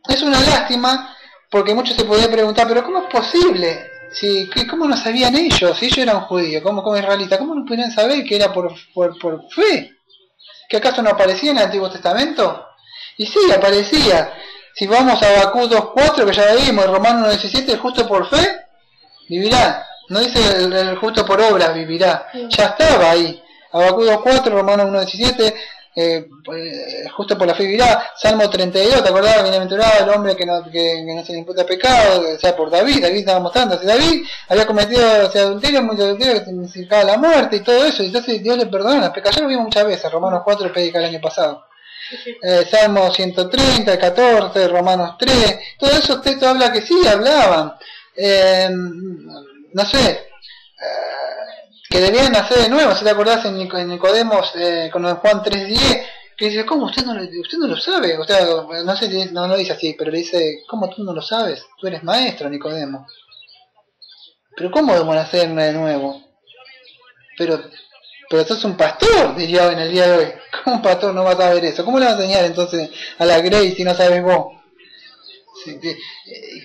es una lástima, porque muchos se podían preguntar, pero ¿cómo es posible? ¿Cómo no sabían ellos? Si ellos eran judíos, como israelitas, ¿cómo no podían saber que era por fe? ¿Que acaso no aparecía en el Antiguo Testamento? Y sí, aparecía. Si vamos a Habacuc 2.4, que ya vimos, Romanos 1.17, el justo por fe vivirá. No dice el justo por obras vivirá. Ya estaba ahí. Habacuc 2.4, Romanos 1.17, justo por la fe vivirá. Salmo 32, ¿te acordás? Bienaventurado el hombre que no se le imputa pecado, o sea, por David estaba mostrando. Si David había cometido adulterio, mucho adulterio que significaba la muerte y todo eso, y entonces Dios le perdona los pecados. Ya lo vimos muchas veces, Romanos 4 predica el año pasado. Salmo 130, 14, Romanos 3, todos esos textos habla que sí, hablaban. No sé, que debían nacer de nuevo. Si te acordás en Nicodemos, con Juan 3.10, que dice, ¿cómo usted no lo sabe? O sea, no sé si no lo dice así, pero le dice, ¿cómo tú no lo sabes? Tú eres maestro, Nicodemo. Pero ¿cómo debemos nacer de nuevo? Pero sos un pastor, diría en el día de hoy. ¿Cómo un pastor no va a saber eso? ¿Cómo le va a enseñar entonces a la Grace si no sabes vos?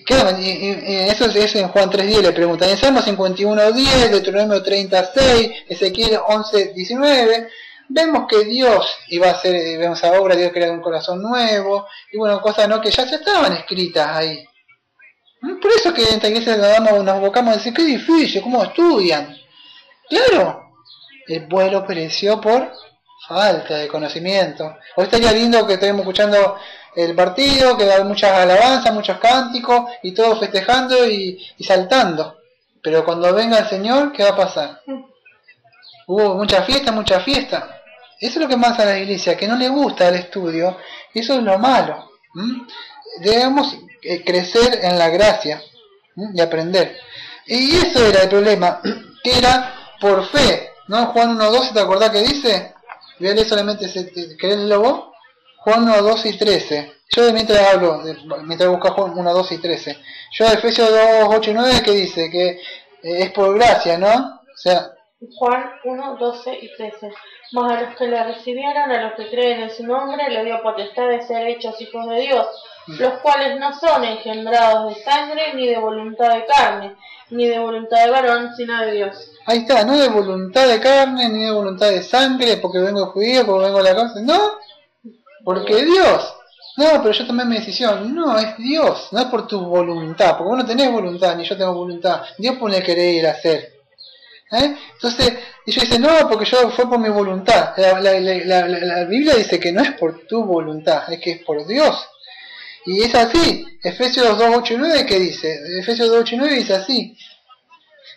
Claro, eso es en Juan 3.10 le preguntan. En Salmo 51.10, Deuteronomio 30.6, Ezequiel 11.19, vemos que Dios iba a hacer, vemos a obra, Dios crea un corazón nuevo, y bueno, cosas no que ya estaban escritas ahí. Por eso que en esta iglesia nos abocamos a decir, qué difícil, ¿cómo estudian? Claro, el pueblo pereció por falta de conocimiento. Hoy estaría lindo que estemos escuchando el partido, que hay muchas alabanzas, muchos cánticos, y todos festejando y saltando. Pero cuando venga el Señor, ¿qué va a pasar? Hubo mucha fiesta, mucha fiesta. Eso es lo que pasa a la iglesia, que no le gusta el estudio, y eso es lo malo. Debemos crecer en la gracia y aprender. Y eso era el problema, que era por fe, ¿no? Juan 1.12, ¿te acordás que dice? Voy a leer solamente, ¿querés leerlo vos? Juan 1.12 y 13. Yo mientras hablo, mientras busco Juan 1.12 y 13. Yo de Efesios 2.8 y 9, que dice que es por gracia, ¿no? O sea, Juan 1:12 y 13. Mas a los que le recibieron, a los que creen en su nombre, le dio potestad de ser hechos hijos de Dios, los cuales no son engendrados de sangre, ni de voluntad de carne, ni de voluntad de varón, sino de Dios. Ahí está, no de voluntad de carne, ni de voluntad de sangre, porque vengo judío, porque vengo de la cárcel, no, porque Dios. No, pero yo tomé mi decisión. No, es Dios, no es por tu voluntad, porque vos no tenés voluntad, ni yo tengo voluntad. Dios pone querer ir a hacer. Entonces, ellos dicen, no, porque yo fue por mi voluntad. La Biblia dice que no es por tu voluntad, es que es por Dios. Y es así. Efesios 2.8 y 9, ¿qué dice? Efesios 2.8 y 9 dice así.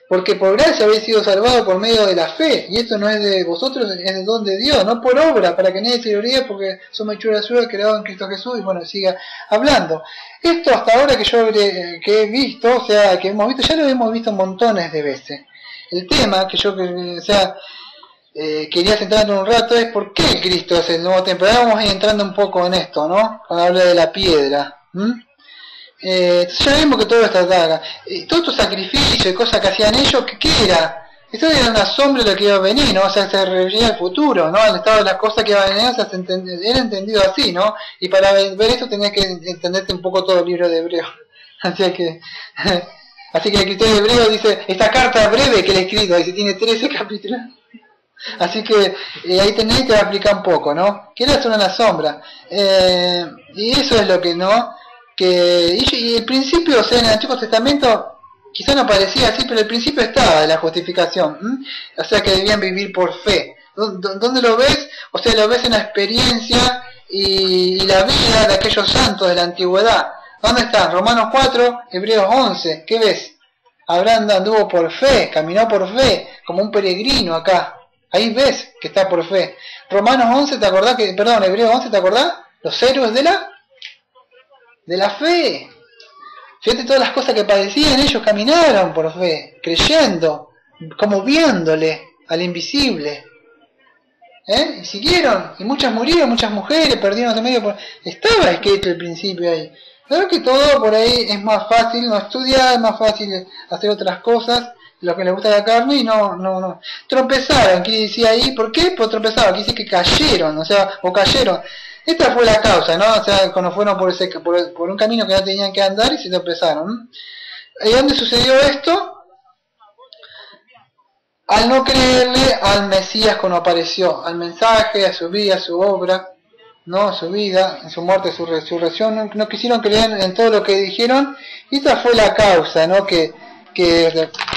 Porque por gracia habéis sido salvados por medio de la fe, y esto no es de vosotros, es de don de Dios, no por obra, para que nadie se gloríe, porque somos hechura suya, creados en Cristo Jesús, y bueno, siga hablando. Esto hasta ahora que yo que he visto, o sea, que hemos visto, ya lo hemos visto montones de veces. El tema que yo, quería centrarme un rato es por qué Cristo es el nuevo templo. Ahora vamos a ir entrando un poco en esto, ¿no? Cuando habla de la piedra. Ya vimos que todo está acá. Todo estos sacrificios y cosas que hacían ellos, ¿qué era? Eso era una sombra de lo que iba a venir, ¿no? O sea, se refería al futuro, ¿no? Al estado de las cosas que iban a venir, o sea, era entendido así, ¿no? Y para ver esto tenías que entenderte un poco todo el libro de Hebreo. Así que el escritor de Hebreo dice, esta carta breve que le he escrito, dice, tiene 13 capítulos. Así que ahí tenéis que aplicar un poco, ¿no? Que era solo una sombra. Y eso es lo que, ¿no? Y el principio, o sea, en el Antiguo Testamento quizá no parecía así, pero el principio estaba de la justificación, o sea que debían vivir por fe. ¿Dónde lo ves? O sea, lo ves en la experiencia y la vida de aquellos santos de la antigüedad. ¿Dónde están? Romanos 4, Hebreos 11, ¿qué ves? Abraham anduvo por fe, caminó por fe, como un peregrino acá. Ahí ves que está por fe. Romanos 11, ¿te acordás? Hebreos 11, ¿te acordás? Los héroes de la fe. Fíjate todas las cosas que padecían, ellos caminaron por fe, creyendo, como viéndole al invisible. Y siguieron, y muchas murieron, muchas mujeres perdieron de medio. Estaba escrito el principio ahí. Claro que todo por ahí es más fácil no estudiar, es más fácil hacer otras cosas, lo que les gusta la carne, y no. Tropezaron, ¿qué decía ahí? ¿Por qué? Pues tropezaron, aquí dice que cayeron, o cayeron. Esta fue la causa, ¿no? O sea, cuando fueron por un camino que no tenían que andar y se tropezaron. ¿Y dónde sucedió esto? Al no creerle al Mesías cuando apareció, al mensaje, a su vida, a su obra, ¿no? Su vida, en su muerte, su resurrección, no quisieron creer en todo lo que dijeron, y esta fue la causa, ¿no? Que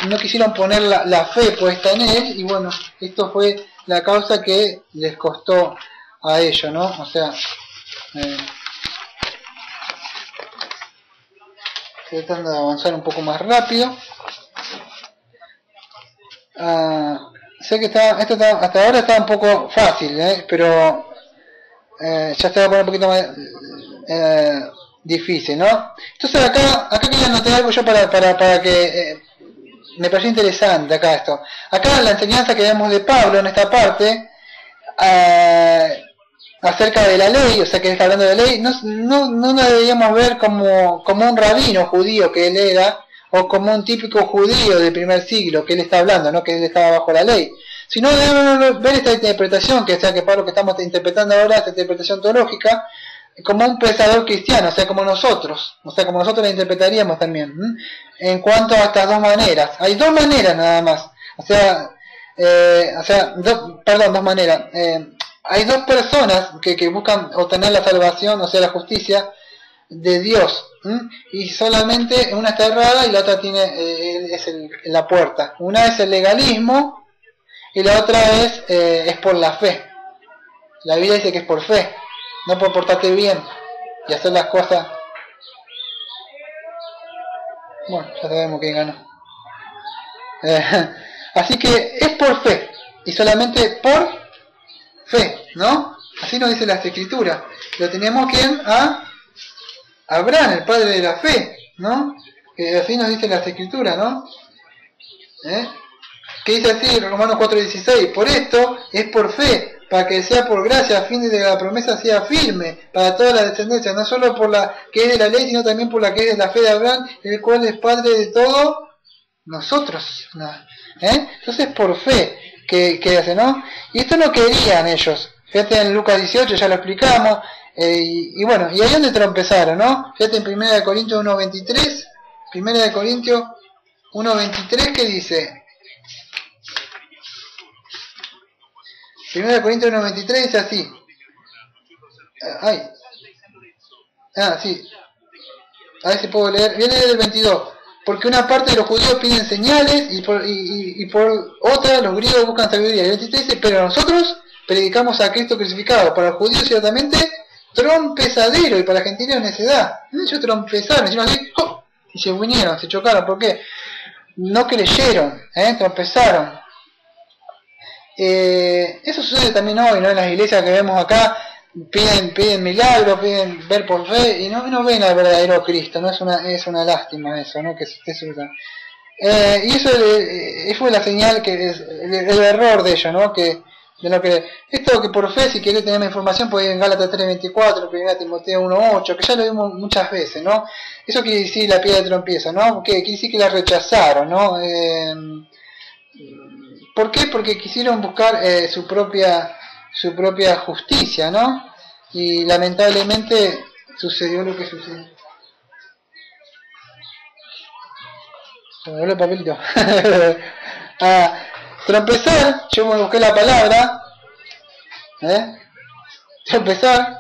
no quisieron poner la fe puesta en él, y bueno, esto fue la causa que les costó a ellos, ¿no? O sea, tratando de avanzar un poco más rápido. Sé que hasta ahora está un poco fácil, pero ya se va a poner un poquito más difícil, ¿no? Entonces acá quería anotar algo yo para que me pareció interesante acá esto. Acá la enseñanza que vemos de Pablo en esta parte acerca de la ley, o sea que está hablando de la ley, no la deberíamos ver como un rabino judío que él era, o como un típico judío del primer siglo que él está hablando, no que él estaba bajo la ley, sino debemos ver esta interpretación, que sea que Pablo que estamos interpretando ahora, esta interpretación teológica, como un pensador cristiano, o sea, como nosotros la interpretaríamos también. En cuanto a estas dos maneras, hay dos maneras nada más, dos maneras. Hay dos personas que buscan obtener la salvación, o sea, la justicia de Dios, y solamente una está errada y la otra tiene la puerta. Una es el legalismo y la otra es por la fe. La Biblia dice que es por fe, no por portarte bien y hacer las cosas. Bueno, ya sabemos quién ganó. Así que es por fe y solamente por fe, ¿no? Así nos dice las Escrituras. Lo tenemos que a Abraham, el padre de la fe, ¿no? Que así nos dice las Escrituras, ¿no? Que dice así, Romanos 4:16, por esto es por fe, para que sea por gracia, a fin de que la promesa sea firme para toda la descendencia, no solo por la que es de la ley, sino también por la que es de la fe de Abraham, el cual es padre de todos nosotros, ¿no? Entonces por fe que hace, ¿no? Y esto no querían ellos. Fíjate en Lucas 18, ya lo explicamos, y bueno, y ahí donde trompezaron, ¿no? Fíjate en 1 Corintios 1:23, 1 Corintios 1:23, que dice, 1 Corintios 1:23 dice así, sí, a ver si puedo leer, viene del 22, porque una parte de los judíos piden señales y por otra los griegos buscan sabiduría. El 23 dice, pero nosotros predicamos a Cristo crucificado, para los judíos ciertamente trompezadero y para los gentiles necedad. Ellos trompezaron, y se vinieron, se chocaron, ¿por qué? No creyeron, trompezaron. Eso sucede también hoy, ¿no? En las iglesias que vemos acá, piden milagros, piden ver por fe y no ven al verdadero Cristo, ¿no? Es una lástima eso, ¿no? Que eso, y eso fue la señal, que es el error de ellos, ¿no? Esto que por fe, si querés tener más información, podés ir en Gálatas 3:24, 1 Timoteo 1:8, que ya lo vimos muchas veces, ¿no? Eso quiere decir la piedra de tropiezo, ¿no? Que quiere decir que la rechazaron, ¿no? ¿Por qué? Porque quisieron buscar su propia justicia, ¿no? Y lamentablemente sucedió lo que sucedió. Se me volvió el papelito. Trompezar, yo me busqué la palabra, trompezar,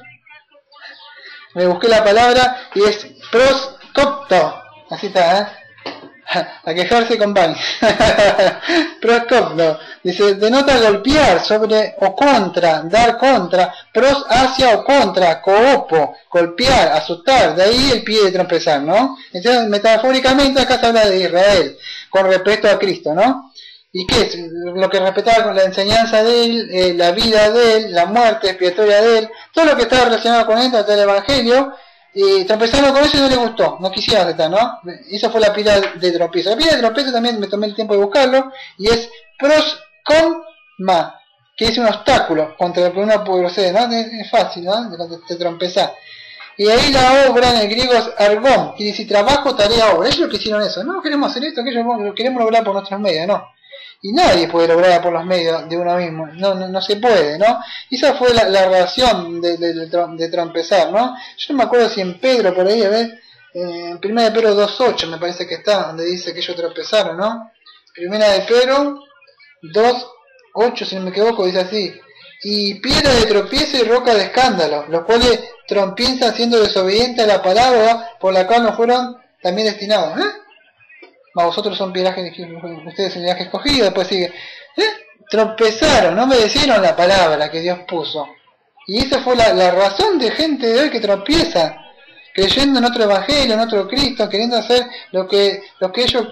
me busqué la palabra y es proscopto, así está, a quejarse con Banks. Proscopto, dice, denota golpear sobre o contra, dar contra, pros hacia o contra, coopo, golpear, azotar, de ahí el pie de trompezar, ¿no? Entonces, metafóricamente acá se habla de Israel, con respecto a Cristo, ¿no? ¿Y qué es? Lo que respetaba con la enseñanza de él, la vida de él, la muerte expiatoria de él, todo lo que estaba relacionado con esto, hasta el Evangelio, y trompezaron con eso y no le gustó, no quisieron aceptar, ¿no? Eso fue la piedra de tropiezo. La piedra de tropiezo también me tomé el tiempo de buscarlo, y es proscoma, que es un obstáculo contra el que uno puede proceder, ¿no? Es fácil, ¿no? Te trompezás. Y ahí la obra en el griego es argón, quiere decir trabajo, tarea, obra. Ellos que hicieron eso, no queremos hacer esto, aquello, lo queremos lograr por nuestros medios, no. Y nadie puede lograr por los medios de uno mismo, no se puede, ¿no? Y esa fue la razón de trompezar, ¿no? Yo no me acuerdo si en Pedro, por ahí, a ver, en 1 de Pedro 2:8 me parece que está, donde dice que ellos tropezaron, ¿no? 1 de Pedro 2:8, si no me equivoco, dice así, y piedra de tropiezo y roca de escándalo, los cuales trompiezan siendo desobedientes a la palabra por la cual no fueron también destinados, vosotros son piedras que ustedes son linaje escogido, después sigue, tropezaron, no obedecieron la palabra que Dios puso. Y esa fue la razón de gente de hoy que tropieza, creyendo en otro evangelio, en otro Cristo, queriendo hacer lo que ellos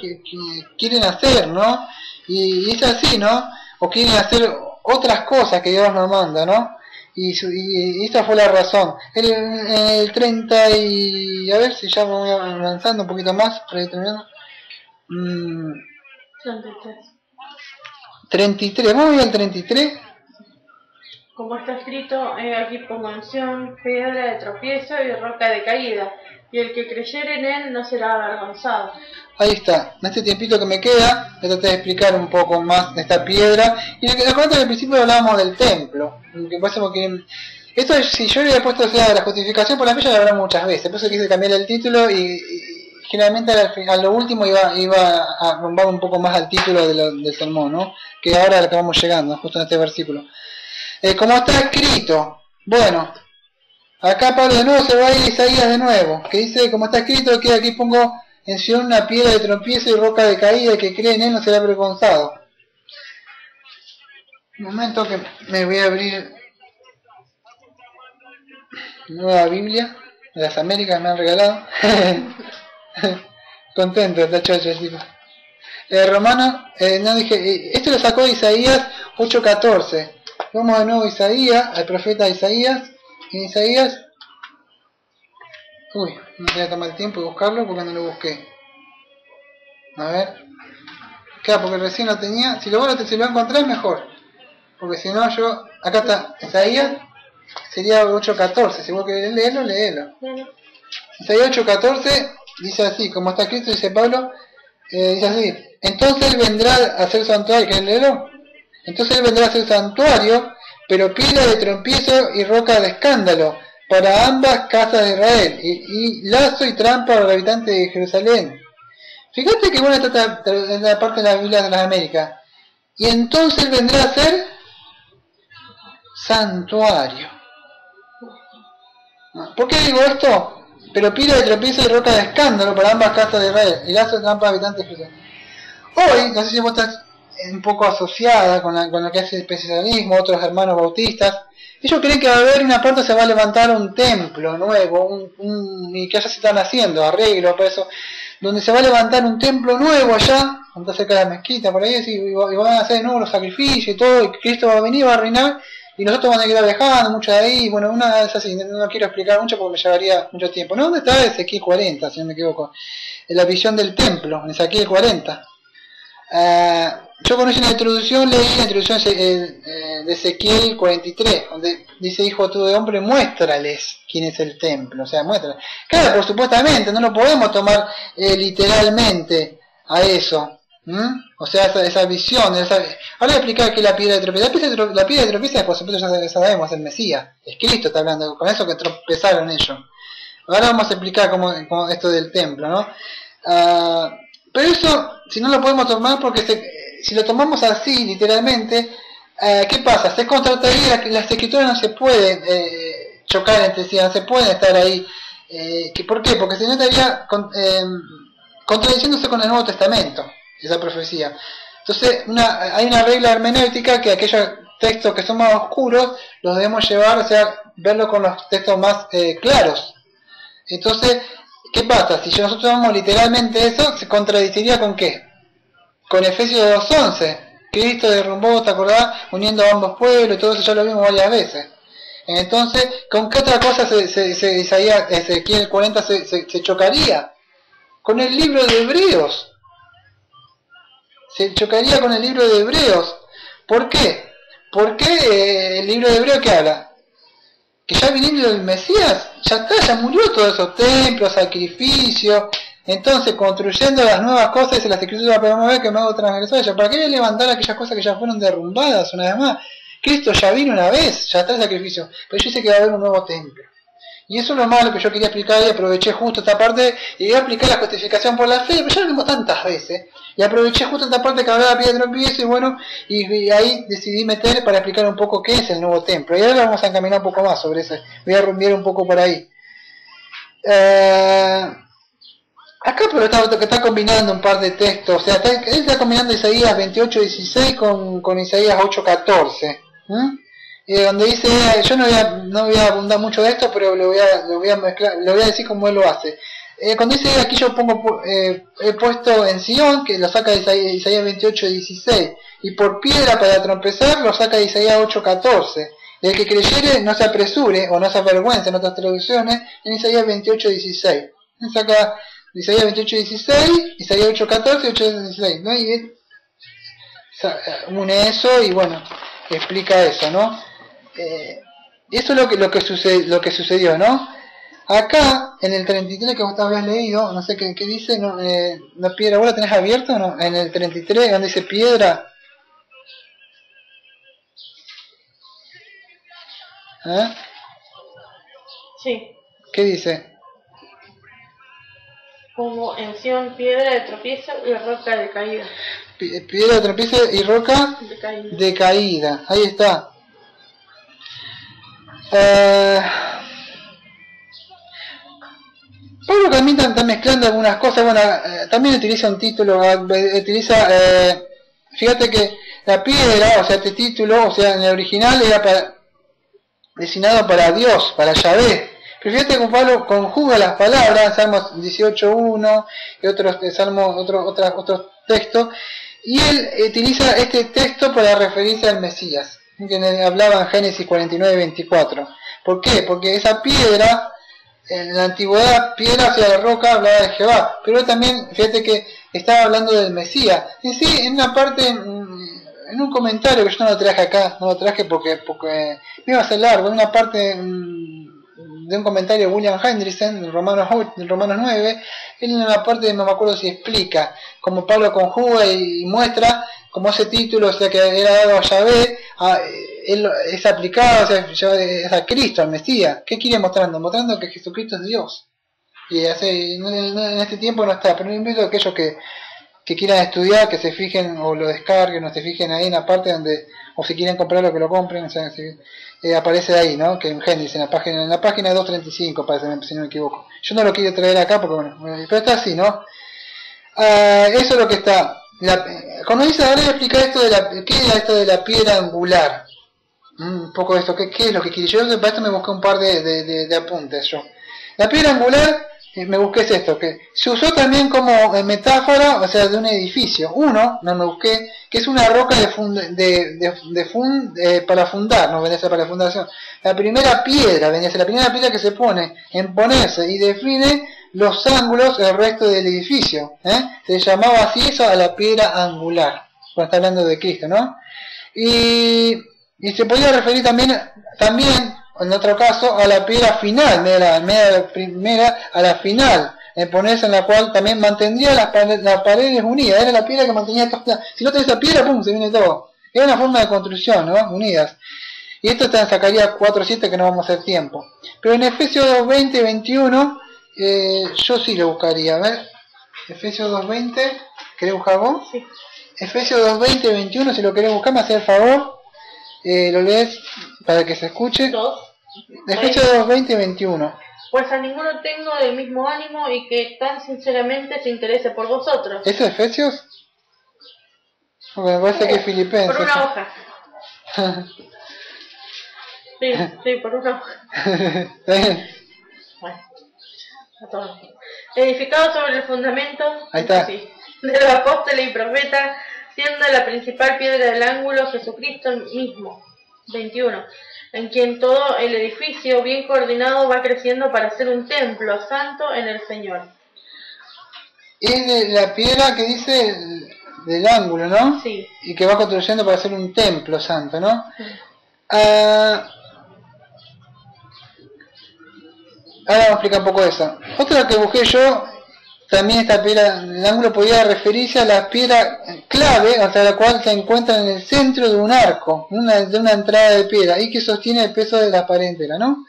quieren hacer, ¿no? Y es así, ¿no? O quieren hacer otras cosas que Dios nos manda, ¿no? Y esta fue la razón. El 30 y... a ver si ya me voy avanzando un poquito más para ir terminando. 33, vamos a ir al 33. Como está escrito, aquí pongo mención, piedra de tropiezo y roca de caída, y el que creyere en él no será avergonzado. Ahí está, en este tiempito que me queda, voy a tratar de explicar un poco más de esta piedra. Y lo que al principio hablábamos del templo, que pasa porque Esto, si yo le había puesto, o sea, la justificación por la fe, ya la habrá muchas veces. Por eso quise cambiar el título y generalmente a lo último iba a rumbar un poco más al título del sermón, ¿no? Que ahora al que vamos llegando, justo en este versículo. Como está escrito, bueno, acá Pablo de nuevo se va a ir a Isaías de nuevo, que dice, como está escrito, que aquí pongo en Sion una piedra de tropiezo y roca de caída, que cree en él no será avergonzado. Un momento que me voy a abrir nueva Biblia de las Américas, me han regalado. Contento, está chocho el tipo. Romano, no dije, esto lo sacó de Isaías 8:14. Vamos de nuevo a Isaías, al profeta Isaías. En Isaías, uy, no voy a tomar el tiempo de buscarlo porque no lo busqué. A ver, claro, porque recién lo tenía. Si lo encontrás mejor, porque si no yo, acá está, Isaías sería 8:14. Si vos querés leerlo, léelo. Isaías 8:14 dice así, como está escrito, dice Pablo, dice así: entonces él vendrá a hacer santuario. ¿Querés leerlo? Entonces él vendrá a hacer santuario, pero piedra de tropiezo y roca de escándalo para ambas casas de Israel, y lazo y trampa para los habitantes de Jerusalén. Fíjate que bueno, esta es la parte de la Biblia de las Américas. Y entonces él vendrá a ser santuario. ¿Por qué digo esto? Pero piedra de tropiezo y roca de escándalo para ambas casas de Israel, y lazo y trampa para los habitantes de Jerusalén. Hoy, no sé si vos estás un poco asociada con lo que es el especialismo, otros hermanos bautistas, ellos creen que va a haber una parte, se va a levantar un templo nuevo, y que ya se están haciendo arreglos para eso, donde se va a levantar un templo nuevo allá, donde cerca de la mezquita, por ahí, y van a hacer de nuevo los sacrificios y todo, y Cristo va a venir, va a reinar, y nosotros vamos a quedar viajando mucho de ahí. Bueno, una de esas, no quiero explicar mucho porque me llevaría mucho tiempo. ¿No? ¿Dónde está Ezequiel 40, si no me equivoco? En la visión del templo, en Ezequiel 40. Yo con esa introducción leí la introducción de Ezequiel 43, donde dice: hijo tú de hombre, muéstrales quién es el templo. O sea, muéstrales. Claro, por supuestamente, no lo podemos tomar literalmente a eso. O sea, esa visión. Ahora voy a explicar qué es la piedra de tropiezo. La piedra de tropiezo, por supuesto, ya sabemos, el Mesías. Es Cristo está hablando, con eso que tropezaron ellos. Ahora vamos a explicar cómo esto del templo, ¿no? Pero eso, si no lo podemos tomar, porque si lo tomamos así, literalmente, ¿qué pasa? Se contrataría que las escrituras no se pueden chocar entre sí, no se pueden estar ahí. ¿Por qué? Porque si no estaría contradiciéndose con el Nuevo Testamento, esa profecía. Entonces, hay una regla hermenéutica que aquellos textos que son más oscuros los debemos llevar, o sea, verlo con los textos más claros. Entonces, ¿qué pasa? Si nosotros tomamos literalmente eso, se contradiciría ¿con qué? Con Efesios 2:11. Cristo derrumbó, ¿te acordás? Uniendo a ambos pueblos y todo eso ya lo vimos varias veces. Entonces, ¿con qué otra cosa Ezequiel 40 se chocaría? Con el libro de Hebreos. Se chocaría con el libro de Hebreos. ¿Por qué? Porque el libro de Hebreos, ¿qué habla? Que ya viniendo el Mesías, ya está, ya murió todos esos templos, sacrificios. Entonces, construyendo las nuevas cosas, y las escrituras podemos ver que me hago transgresor. ¿Para qué voy a levantar aquellas cosas que ya fueron derrumbadas una vez más? Cristo ya vino una vez, ya está el sacrificio. Pero yo sé que va a haber un nuevo templo. Y eso es lo malo que yo quería explicar, y aproveché justo esta parte, y voy a explicar la justificación por la fe, pero ya lo vimos tantas veces. Y aproveché justo esta parte que hablaba de piedra de tropiezo, y bueno, y ahí decidí meter para explicar un poco qué es el nuevo templo. Y ahora vamos a encaminar un poco más sobre eso. Voy a rumbear un poco por ahí. Acá pero está combinando un par de textos, o sea, él está combinando Isaías 28:16 con Isaías 8:14. Donde dice, yo no voy a abundar mucho de esto, pero lo voy a mezclar, lo voy a decir como él lo hace. Cuando dice aquí yo he puesto en Sion, que lo saca de Isaías 28:16, y por piedra para tropezar lo saca de Isaías 8:14. El que creyere no se apresure o no se avergüence en otras traducciones, en Isaías 28:16. Saca Isaías 28:16, Isaías 8:14 y 8:16, ¿no? Y él une eso y bueno, explica eso, ¿no? Eso es lo que sucedió, ¿no? Acá, en el 33 que vos habías leído, no sé qué dice, no, la piedra, ¿vos la tenés abierta o no? En el 33, donde dice piedra. Sí. ¿Qué dice? Como en Sion, piedra de tropiezo y roca de caída. Piedra de tropiezo y roca de caída. Ahí está. Pablo también está mezclando algunas cosas. Bueno, también utiliza un título, utiliza, fíjate que la piedra, o sea, este título, o sea, en el original era destinado para Dios, para Yahvé. Pero fíjate cómo Pablo conjuga las palabras, Salmos 18.1 y otros Salmos, otros textos, y él utiliza este texto para referirse al Mesías, que hablaba en Génesis 49.24. ¿Por qué? Porque esa piedra, en la antigüedad, piedra hacia la roca hablaba de Jehová, pero también, fíjate que estaba hablando del Mesías. Y sí, en una parte, en un comentario que yo no lo traje acá, no lo traje porque me iba a ser largo, en una parte de un comentario de William Hendrickson, del Romanos 9, él en una parte, no me acuerdo si explica, como Pablo conjuga y muestra, como ese título, o sea, que era dado a Yahvé, él es aplicado, o sea, es a Cristo, al Mesías. ¿Qué quiere mostrando? Mostrando que Jesucristo es Dios. Y en este tiempo no está, pero invito a aquellos que quieran estudiar, que se fijen o lo descarguen o se fijen ahí en la parte donde, o si quieren comprarlo que lo compren, o sea, aparece ahí, ¿no? Que en Génesis, en la página 235, parece, si no me equivoco. Yo no lo quiero traer acá porque, bueno, pero está así, ¿no? Eso es lo que está. Cuando dice, ahora voy a explicar esto de ¿qué es esto de la piedra angular? Un poco de esto, ¿qué es lo que quiere? Yo para esto me busqué un par de apuntes yo. La piedra angular, me busqué esto, que se usó también como metáfora, o sea, de un edificio. Uno, no me busqué, que es una roca para fundar, no venía a ser para la fundación. La primera piedra, venía a ser la primera piedra que se pone en ponerse y define los ángulos del resto del edificio. Se llamaba así eso a la piedra angular, cuando está hablando de Cristo, ¿no? Y se podía referir también en otro caso a la piedra final, media primera a la final, ponerse en la cual también mantendría las paredes unidas, era la piedra que mantenía todo. Si no tenés esa piedra, pum, se viene todo. Era una forma de construcción, ¿no? Unidas. Y esto te sacaría 4.7 que no vamos a hacer tiempo. Pero en Efesios 2.20 21, yo sí lo buscaría, a ver. Efesios 2.20, ¿querés buscar vos? Sí. Efesios 2.20 21, si lo querés buscar, me hace el favor. Lo lees para que se escuche. Efesios 2.20 21. Pues a ninguno tengo del mismo ánimo y que tan sinceramente se interese por vosotros. ¿Eso es Efesios? Porque me parece que es Filipenses. Por una hoja. Sí, por una hoja. Bueno, a todos. Edificado sobre el fundamento de los apóstoles y profetas, siendo la principal piedra del ángulo Jesucristo mismo. 21. En quien todo el edificio bien coordinado va creciendo para ser un templo santo en el Señor. Es de la piedra que dice del ángulo, ¿no? Sí. Y que va construyendo para ser un templo santo, ¿no? Sí. Ahora vamos a explicar un poco eso. Otra que busqué yo, también esta piedra, el ángulo podía referirse a la piedra clave, hasta la cual se encuentra en el centro de un arco, de una entrada de piedra, y que sostiene el peso de la pared entera, ¿no?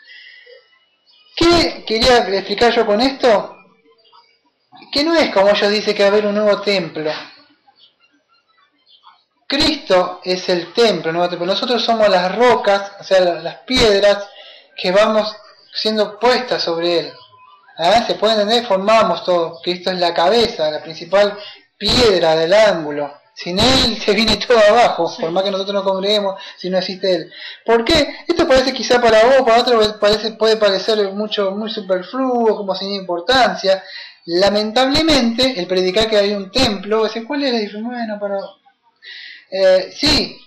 ¿Qué quería explicar yo con esto? Que no es como ellos dicen que va a haber un nuevo templo. Cristo es el templo, nuevo templo. Nosotros somos las rocas, o sea, las piedras que vamos siendo puestas sobre él. Se puede entender, formamos todo. Cristo es la cabeza, la principal piedra del ángulo. Sin él se viene todo abajo, por más que nosotros no congreguemos, si no existe él. ¿Por qué? Esto parece quizá para vos, para otro puede parecer muy superfluo, como sin importancia. Lamentablemente, el predicar que hay un templo, ¿cuál es la diferencia? Bueno, pero sí,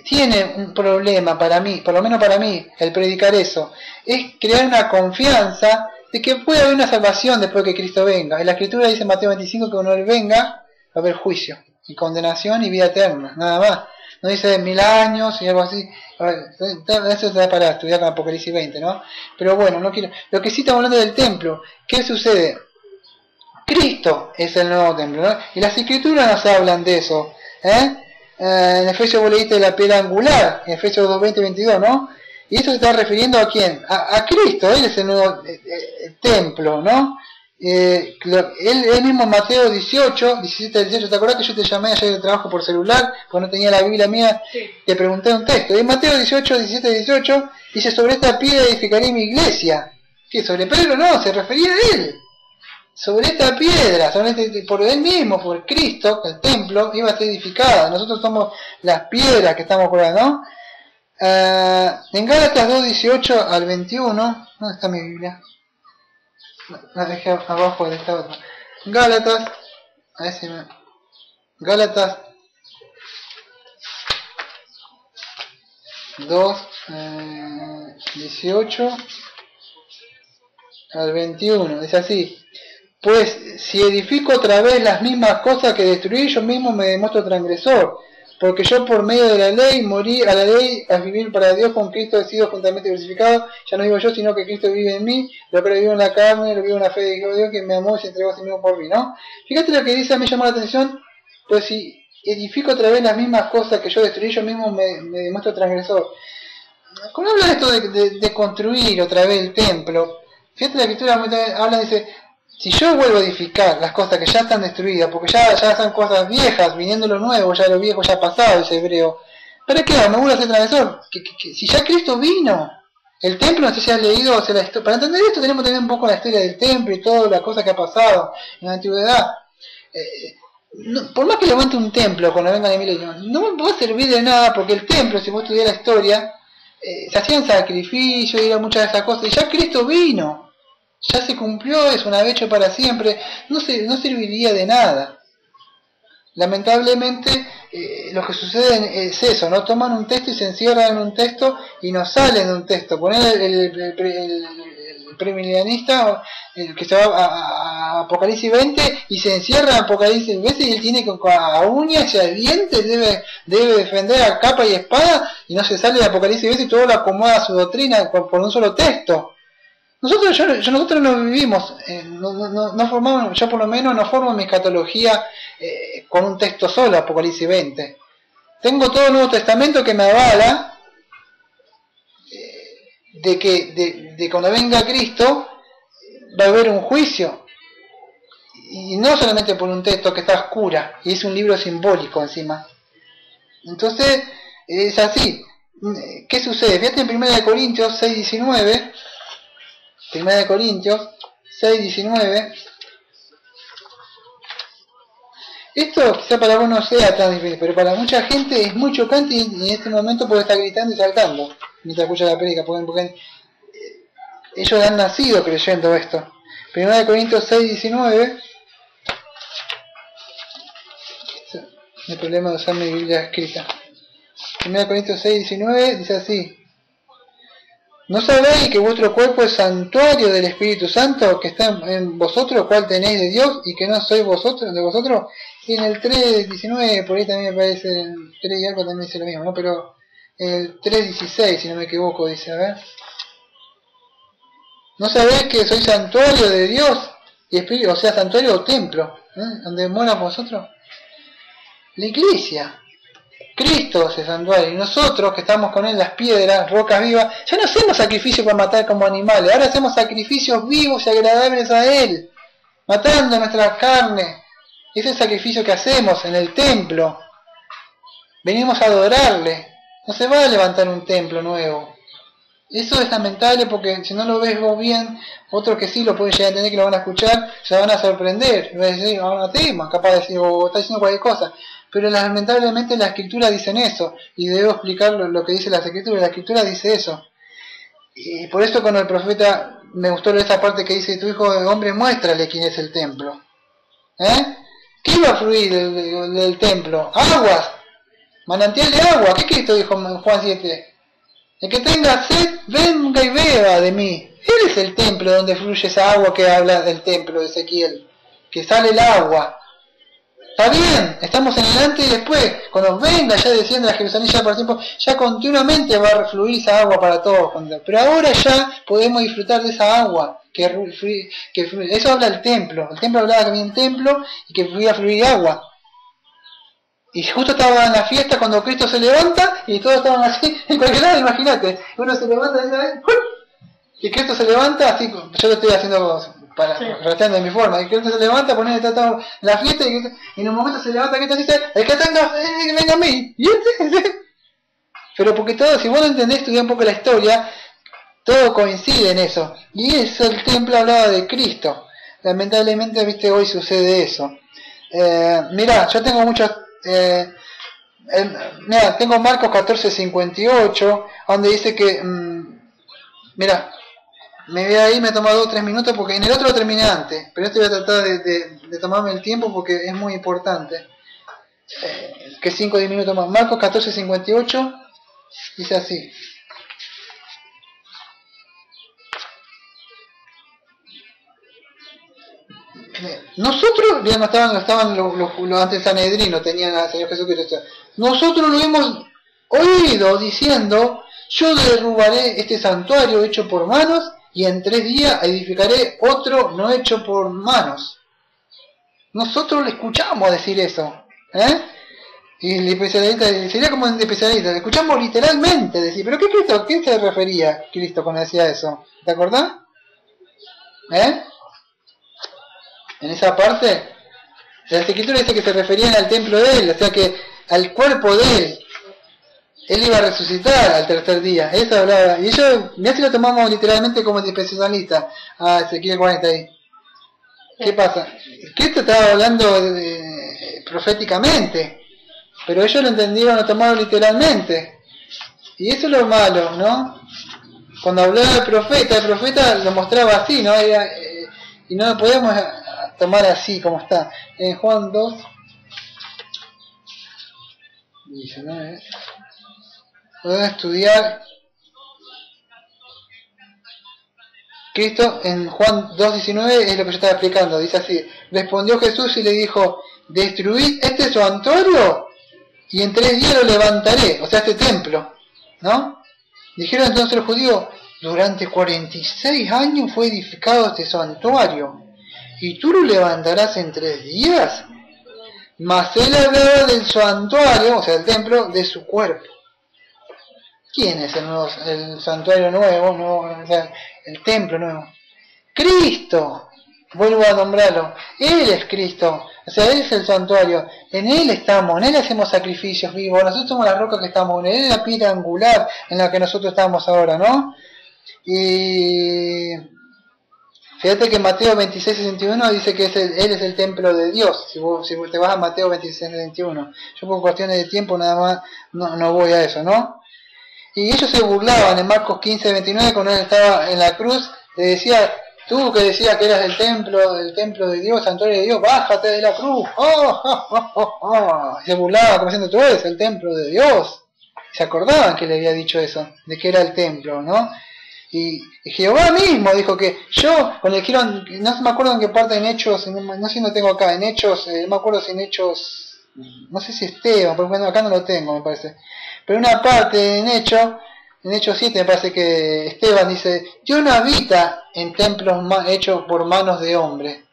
tiene un problema para mí, por lo menos para mí, el predicar eso. Es crear una confianza de que puede haber una salvación después que Cristo venga. En la Escritura dice en Mateo 25 que cuando Él venga va a haber juicio, y condenación y vida eterna, nada más. No dice 1000 años y algo así. A ver, eso es para estudiar con Apocalipsis 20, ¿no? Pero bueno, no quiero. Lo que sí estamos hablando del templo. ¿Qué sucede? Cristo es el nuevo templo, ¿no? Y las Escrituras nos hablan de eso. En Efesios vos leíste la piedra angular, en Efesios 2:20-22, ¿no? Y eso se está refiriendo a quién, a Cristo. Él es el nuevo templo, ¿no? Él mismo, Mateo 18, 17 al 18, ¿te acordás que yo te llamé ayer de trabajo por celular? Porque no tenía la Biblia mía, Sí. te pregunté un texto. Y Mateo 18, 17 al 18 dice: sobre esta piedra edificaré mi iglesia. ¿Qué? ¿Sobre Pedro? No, se refería a él. Sobre esta piedra, por él mismo, por Cristo, el templo iba a ser edificada. Nosotros somos las piedras que estamos colgando, ¿no? En Gálatas 2, 18 al 21, ¿dónde está mi Biblia? La dejé abajo de esta otra. Gálatas, a ver si me... Gálatas 2, 18 al 21, es así. Pues si edifico otra vez las mismas cosas que destruí, yo mismo me demuestro transgresor. Porque yo por medio de la ley morí a la ley a vivir para Dios. Con Cristo he sido juntamente crucificado. Ya no vivo yo, sino que Cristo vive en mí. Lo que vivo en la carne, lo vivo en la fe de Dios que me amó y se entregó a sí mismo por mí, ¿no? Fíjate lo que dice, me llamó la atención. Pues si edifico otra vez las mismas cosas que yo destruí, yo mismo me demuestro transgresor. Cuando habla de esto de construir otra vez el templo, fíjate la escritura habla, dice: si yo vuelvo a edificar las cosas que ya están destruidas, porque ya son cosas viejas, viniendo lo nuevo, ya lo viejo ya ha pasado, dice Hebreo, ¿para qué? Me vuelvo a ser transgresor. Si ya Cristo vino, el templo, no sé si has leído, o sea, para entender esto tenemos que tener un poco la historia del templo y todas las cosas que ha pasado en la antigüedad. Por más que levante un templo cuando venga el milenio, no va a servir de nada, porque el templo, si vos estudias la historia, se hacían sacrificios y eran muchas de esas cosas, y ya Cristo vino. Ya se cumplió, es una vez hecho para siempre, no serviría de nada. Lamentablemente, lo que sucede es eso, ¿no? Toman un texto y se encierran en un texto y no salen de un texto. Poner el premilenialista, el que se va a Apocalipsis 20 y se encierra en Apocalipsis 20 y él tiene a uñas y a dientes, debe defender a capa y espada y no se sale de Apocalipsis 20 y todo lo acomoda a su doctrina por un solo texto. Nosotros no vivimos, no formamos, yo por lo menos no formo mi escatología con un texto solo, Apocalipsis 20. Tengo todo el Nuevo Testamento que me avala de que cuando venga Cristo va a haber un juicio. Y no solamente por un texto que está a oscura, y es un libro simbólico encima. Entonces, es así. ¿Qué sucede? Fíjate en 1 Corintios 6, 19. 1 Corintios 6, 19. Esto quizá para vos no sea tan difícil, pero para mucha gente es muy chocante y en este momento puede estar gritando y saltando mientras escucha la prédica, porque ellos han nacido creyendo esto. 1 Corintios 6, 19. El problema de usar mi Biblia escrita. 1 Corintios 6, 19 dice así: ¿no sabéis que vuestro cuerpo es santuario del Espíritu Santo que está en vosotros, el cual tenéis de Dios, y que no sois vosotros de vosotros? Y en el 3.19, por ahí también me parece, el 3 y algo también dice lo mismo, ¿no? Pero el 3.16, si no me equivoco, dice, a ver. ¿No sabéis que sois santuario de Dios y Espíritu, o sea, santuario o templo, donde moran vosotros? La iglesia. Cristo es el santuario, y nosotros que estamos con él, las piedras, rocas vivas, ya no hacemos sacrificios para matar como animales, ahora hacemos sacrificios vivos y agradables a él, matando nuestra carne. Ese es el sacrificio que hacemos en el templo. Venimos a adorarle. No se va a levantar un templo nuevo. Eso es lamentable, porque si no lo ves vos bien, otros que sí lo pueden llegar a entender, que lo van a escuchar, se van a sorprender. Va a decir, tema, capaz de decir, o está diciendo cualquier cosa. Pero lamentablemente las escrituras dicen eso, y debo explicar lo que dice las escrituras. La escritura dice eso. Y por eso con el profeta me gustó esa parte que dice: tu hijo de hombre, muéstrale quién es el templo. ¿Qué iba a fluir del templo? Aguas, manantial de agua. ¿Qué Cristo dijo en Juan 7? El que tenga sed, venga y beba de mí. Él es el templo donde fluye esa agua que habla del templo de Ezequiel, que sale el agua. Está bien, estamos en el antes y después. Cuando venga, ya desciende a Jerusalén, ya por tiempo, ya continuamente va a fluir esa agua para todos. Pero ahora ya podemos disfrutar de esa agua que fluye. Eso habla del templo. El templo hablaba que había un templo y que podía fluir agua. Y justo estaba en la fiesta cuando Cristo se levanta y todos estaban así, en cualquier lado, imagínate. Uno se levanta y Cristo se levanta, así, yo lo estoy haciendo para tratando de mi forma, y Cristo se levanta, pone en la fiesta y en un momento se levanta Cristo y dice, el que tenga, venga a mí. Y pero porque todo, si vos no entendés, estudiar un poco la historia, todo coincide en eso. Y eso, el templo hablaba de Cristo. Lamentablemente, viste, hoy sucede eso. Mirá, yo tengo muchos... mira, tengo Marcos 14:58, donde dice que... mira, me voy a ir, me ha tomado 2 o 3 minutos, porque en el otro lo terminé antes. Pero este voy a tratar de tomarme el tiempo porque es muy importante. Que 5 o 10 minutos más. Marcos 14:58 dice así. Nosotros, ya no estaban los antes sanedrinos, tenían al Señor Jesucristo. Nosotros lo hemos oído diciendo, yo derrubaré este santuario hecho por manos y en 3 días edificaré otro no hecho por manos. Nosotros le escuchamos decir eso. Y el especialista, sería como un especialista, le escuchamos literalmente decir, pero ¿qué se refería Cristo cuando decía eso? ¿Te acordás? En esa parte, la escritura dice que se referían al templo de él, o sea que al cuerpo de él. Él iba a resucitar al 3er día. Eso hablaba. Y ellos, mirá si lo tomamos literalmente como especialista. Ezequiel 40 ahí. ¿Qué pasa? Cristo estaba hablando proféticamente, pero ellos lo entendieron, lo tomaron literalmente. Y eso es lo malo, ¿no? Cuando hablaba el profeta lo mostraba así, ¿no? Y no lo podemos tomar así como está. En Juan 2, 19, podemos estudiar Cristo en Juan 2:19, es lo que yo estaba explicando. Dice así: respondió Jesús y le dijo, destruid este santuario y en 3 días lo levantaré, o sea, este templo, ¿no? Dijeron entonces los judíos, durante 46 años fue edificado este santuario y tú lo levantarás en 3 días. Mas él hablaba del santuario, o sea, el templo, de su cuerpo. ¿Quién es el santuario nuevo, o sea, el templo nuevo? Cristo. Vuelvo a nombrarlo. Él es Cristo. O sea, Él es el santuario. En Él estamos, en Él hacemos sacrificios vivos. Nosotros somos la roca que estamos en Él, es la piedra angular en la que nosotros estamos ahora, ¿no? Y fíjate que Mateo 26:61 dice que Él es el templo de Dios. Si vos te vas a Mateo 26:61. Yo por cuestiones de tiempo nada más no voy a eso, ¿no? Y ellos se burlaban en Marcos 15:29 cuando Él estaba en la cruz. Le decía, tú que decías que eras el templo de Dios, santuario de Dios, bájate de la cruz. Y se burlaban como diciendo, tú eres el templo de Dios. Se acordaban que le había dicho eso, de que era el templo, ¿no? Y Jehová mismo dijo que yo, cuando dijeron, no me acuerdo en qué parte en Hechos, no sé si lo tengo acá, en Hechos, no me acuerdo si en Hechos, no sé si Esteban, porque bueno, acá no lo tengo, me parece. Pero una parte en Hechos 7 me parece que Esteban dice, Dios no habita en templos hechos por manos de hombre.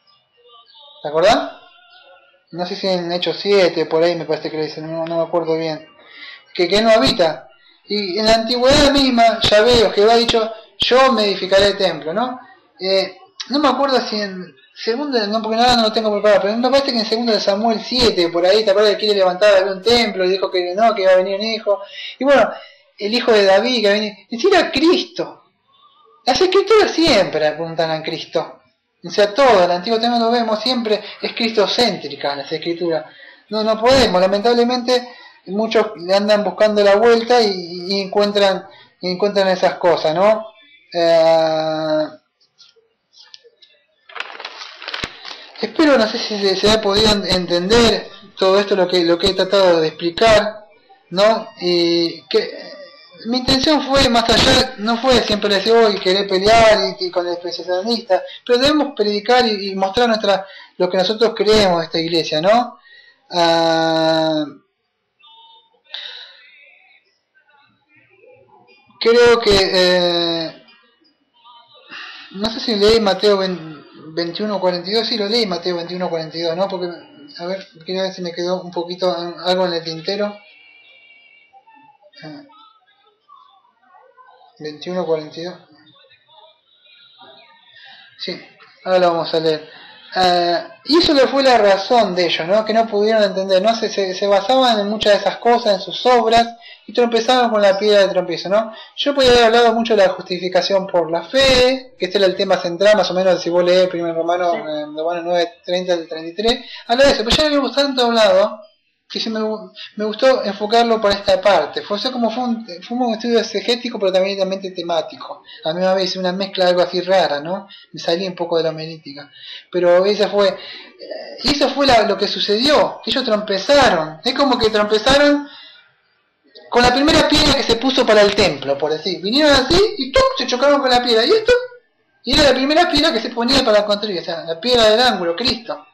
¿Te acordás? No sé si en Hechos 7, por ahí me parece que le dicen, no me acuerdo bien. Que no habita. Y en la antigüedad misma, Yahvé o Jehová ha dicho, yo me edificaré el templo, ¿no? No me acuerdo si en segundo, no, porque nada no lo tengo preparado, pero me parece que en segundo de Samuel 7, por ahí, te acuerdas que quiere levantar algún templo y dijo que no, que iba a venir un hijo. Y bueno, el hijo de David que va a venir, decir a Cristo. Las escrituras siempre apuntan a Cristo. O sea, todo el Antiguo Testamento lo vemos siempre, es cristocéntrica las escrituras. No podemos, lamentablemente muchos le andan buscando la vuelta y encuentran esas cosas, ¿no? Espero, no sé si se ha podido entender todo esto lo que he tratado de explicar, ¿no? Y que mi intención fue más allá, no fue siempre decir hoy querer pelear y con el especialista, pero debemos predicar y mostrar lo que nosotros creemos de esta iglesia, ¿no? Creo que no sé si leí Mateo 21:42, sí lo leí Mateo 21:42, ¿no? Porque A ver, quiero ver si me quedó un poquito algo en el tintero. 21:42. Sí, ahora lo vamos a leer. Y eso le fue la razón de ellos, ¿no? Que no pudieron entender, ¿no? Se basaban en muchas de esas cosas, en sus obras, y tropezaban con la piedra de tropiezo, ¿no? Yo podría haber hablado mucho de la justificación por la fe, que este era el tema central, más o menos, si vos lees 1 Romanos, Sí. Romanos 9:30 al 33, habla de eso, pero ya lo habíamos tanto hablado, que sí me gustó enfocarlo para esta parte. Fue como fue un estudio exegético, pero también temático. A mí me había una mezcla algo así rara, ¿no? Me salí un poco de la homilética. Pero eso fue lo que sucedió, que ellos trompezaron. Es como que trompezaron con la primera piedra que se puso para el templo, por decir. Vinieron así y ¡tum! Se chocaron con la piedra. Y esto, y era la primera piedra que se ponía para construir, o sea, la piedra del ángulo, Cristo.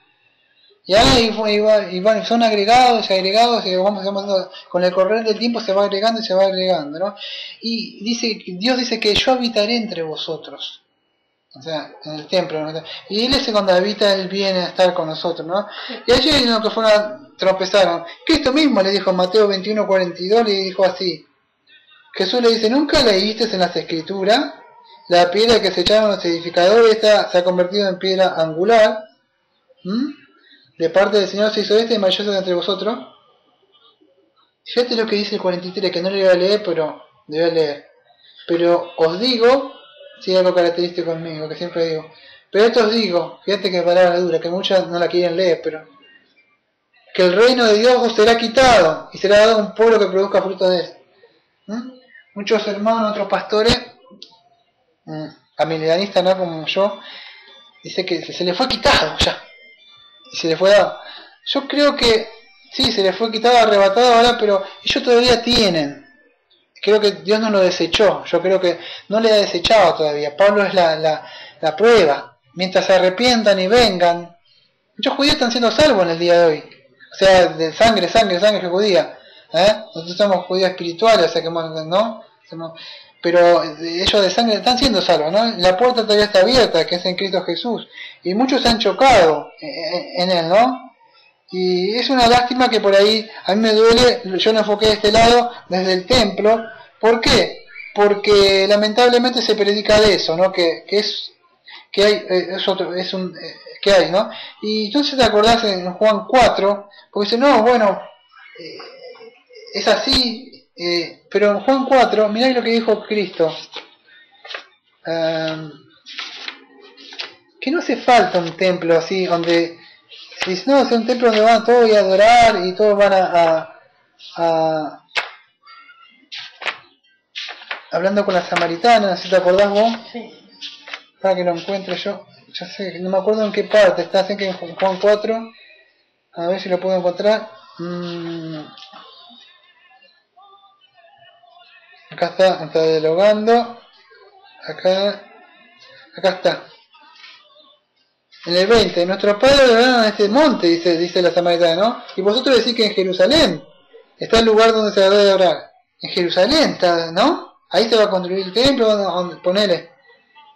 Y ahí son agregados, y vamos con el correr del tiempo se va agregando y se va agregando, ¿no? Y Dios dice que yo habitaré entre vosotros, o sea, en el templo, ¿no? Y Él es cuando habita, Él viene a estar con nosotros, ¿no? Y allí es lo que tropezaron. Cristo mismo le dijo en Mateo 21:42, le dijo así, Jesús le dice, ¿nunca leíste en las Escrituras? La piedra que se echaron los edificadores, esta se ha convertido en piedra angular. De parte del Señor se hizo y mayor entre vosotros. Fíjate lo que dice el 43, que no le voy a leer, pero le voy a leer. Pero os digo, sí, algo característico conmigo, que siempre digo. Pero esto os digo, fíjate que palabra dura, que muchas no la quieren leer, pero que el reino de Dios os será quitado y será dado a un pueblo que produzca fruto de él. Muchos hermanos, otros pastores, amiledanistas, ¿no? Como yo, dice que se le fue quitado ya. Y se le fue dado. Yo creo que sí, se le fue quitado, arrebatado ahora, pero ellos todavía tienen. Creo que Dios no lo desechó. Yo creo que no le ha desechado todavía. Pablo es la prueba. Mientras se arrepientan y vengan, muchos judíos están siendo salvos en el día de hoy. O sea, de sangre judía. Nosotros somos judíos espirituales, o sea que no. Pero ellos de sangre están siendo salvos, ¿no? La puerta todavía está abierta, que es en Cristo Jesús. Y muchos se han chocado en Él, ¿no? Y es una lástima que por ahí, a mí me duele, yo lo enfoqué de este lado, desde el templo. ¿Por qué? Porque lamentablemente se predica de eso, ¿no? Que hay, ¿no? Y entonces te acordás en Juan 4, porque dice, no, bueno, es así, pero en Juan 4, mirá lo que dijo Cristo. Que no hace falta un templo así, donde dice, no, es un templo donde van todos a adorar y todos van hablando con la samaritana, ¿sí te acordás vos? Sí. Para que lo encuentre yo, ya sé, no me acuerdo en qué parte, está, sé que en Juan 4, a ver si lo puedo encontrar. Acá está dialogando, acá está. En el 20, nuestros padres adoraron a este monte, dice la samaritana, ¿no? Y vosotros decís que en Jerusalén está el lugar donde se debe adorar. En Jerusalén está, ¿no? Ahí se va a construir el templo, donde ponele.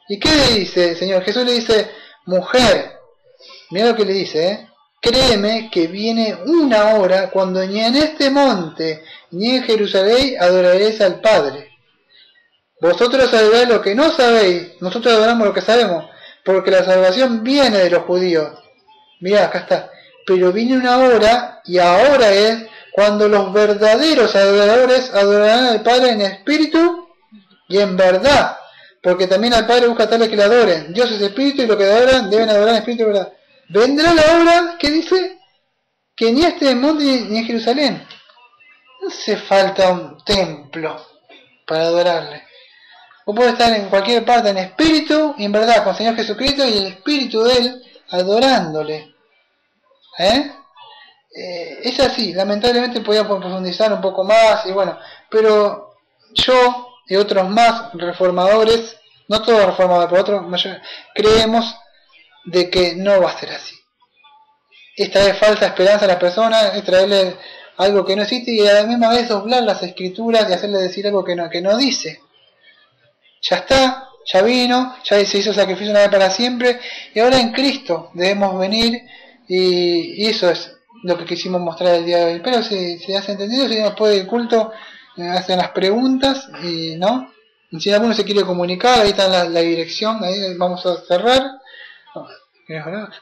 ¿Y qué le dice el Señor? Jesús le dice, mujer, mira lo que le dice, créeme que viene una hora cuando ni en este monte ni en Jerusalén adoraréis al Padre. Vosotros adoráis lo que no sabéis, nosotros adoramos lo que sabemos, porque la salvación viene de los judíos. Mirá, acá está. Pero viene una hora, y ahora es cuando los verdaderos adoradores adorarán al Padre en espíritu y en verdad. Porque también al Padre busca tales que le adoren. Dios es espíritu y los que adoran deben adorar en espíritu y verdad. Vendrá la hora, que dice, que ni este monte ni en Jerusalén. No hace falta un templo para adorarle. Vos podés estar en cualquier parte en espíritu y en verdad con el Señor Jesucristo y el espíritu de Él adorándole. Es así, lamentablemente podíamos profundizar un poco más y bueno, pero yo y otros más reformadores, no todos reformadores, pero otros creemos de que no va a ser así. Esta vez falta esperanza a las personas, es traerle algo que no existe y a la misma vez doblar las escrituras y hacerle decir algo que no dice. Ya está, ya vino, ya se hizo sacrificio una vez para siempre y ahora en Cristo debemos venir y eso es lo que quisimos mostrar el día de hoy. Espero si has entendido. Si después del culto hacen las preguntas y no. Y si alguno se quiere comunicar, ahí está la dirección, ahí vamos a cerrar.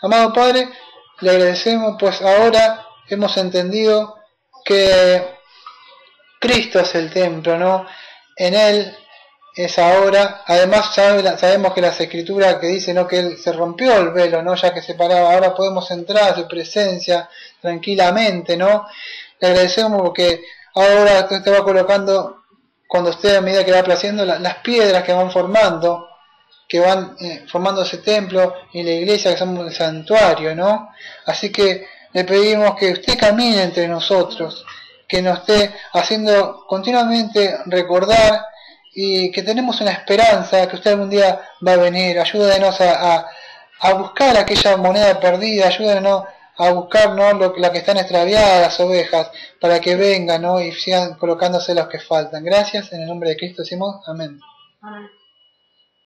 Amado Padre, le agradecemos, pues ahora hemos entendido que Cristo es el templo, ¿no? En Él es ahora, además sabemos que las escrituras que dicen, ¿no?, que Él se rompió el velo, ¿no?, ya que separaba, ahora podemos entrar a su presencia tranquilamente, ¿no? Le agradecemos porque ahora usted va colocando, cuando usted a medida que va placiendo, las piedras que van formando, formando ese templo y la iglesia que somos el santuario, ¿no? Así que le pedimos que usted camine entre nosotros, que nos esté haciendo continuamente recordar y que tenemos una esperanza que usted algún día va a venir. Ayúdenos a buscar aquella moneda perdida, ayúdenos a buscar, ¿no?, la que están extraviadas, las ovejas, para que vengan, ¿no?, y sigan colocándose los que faltan. Gracias, en el nombre de Cristo decimos amén. Amén.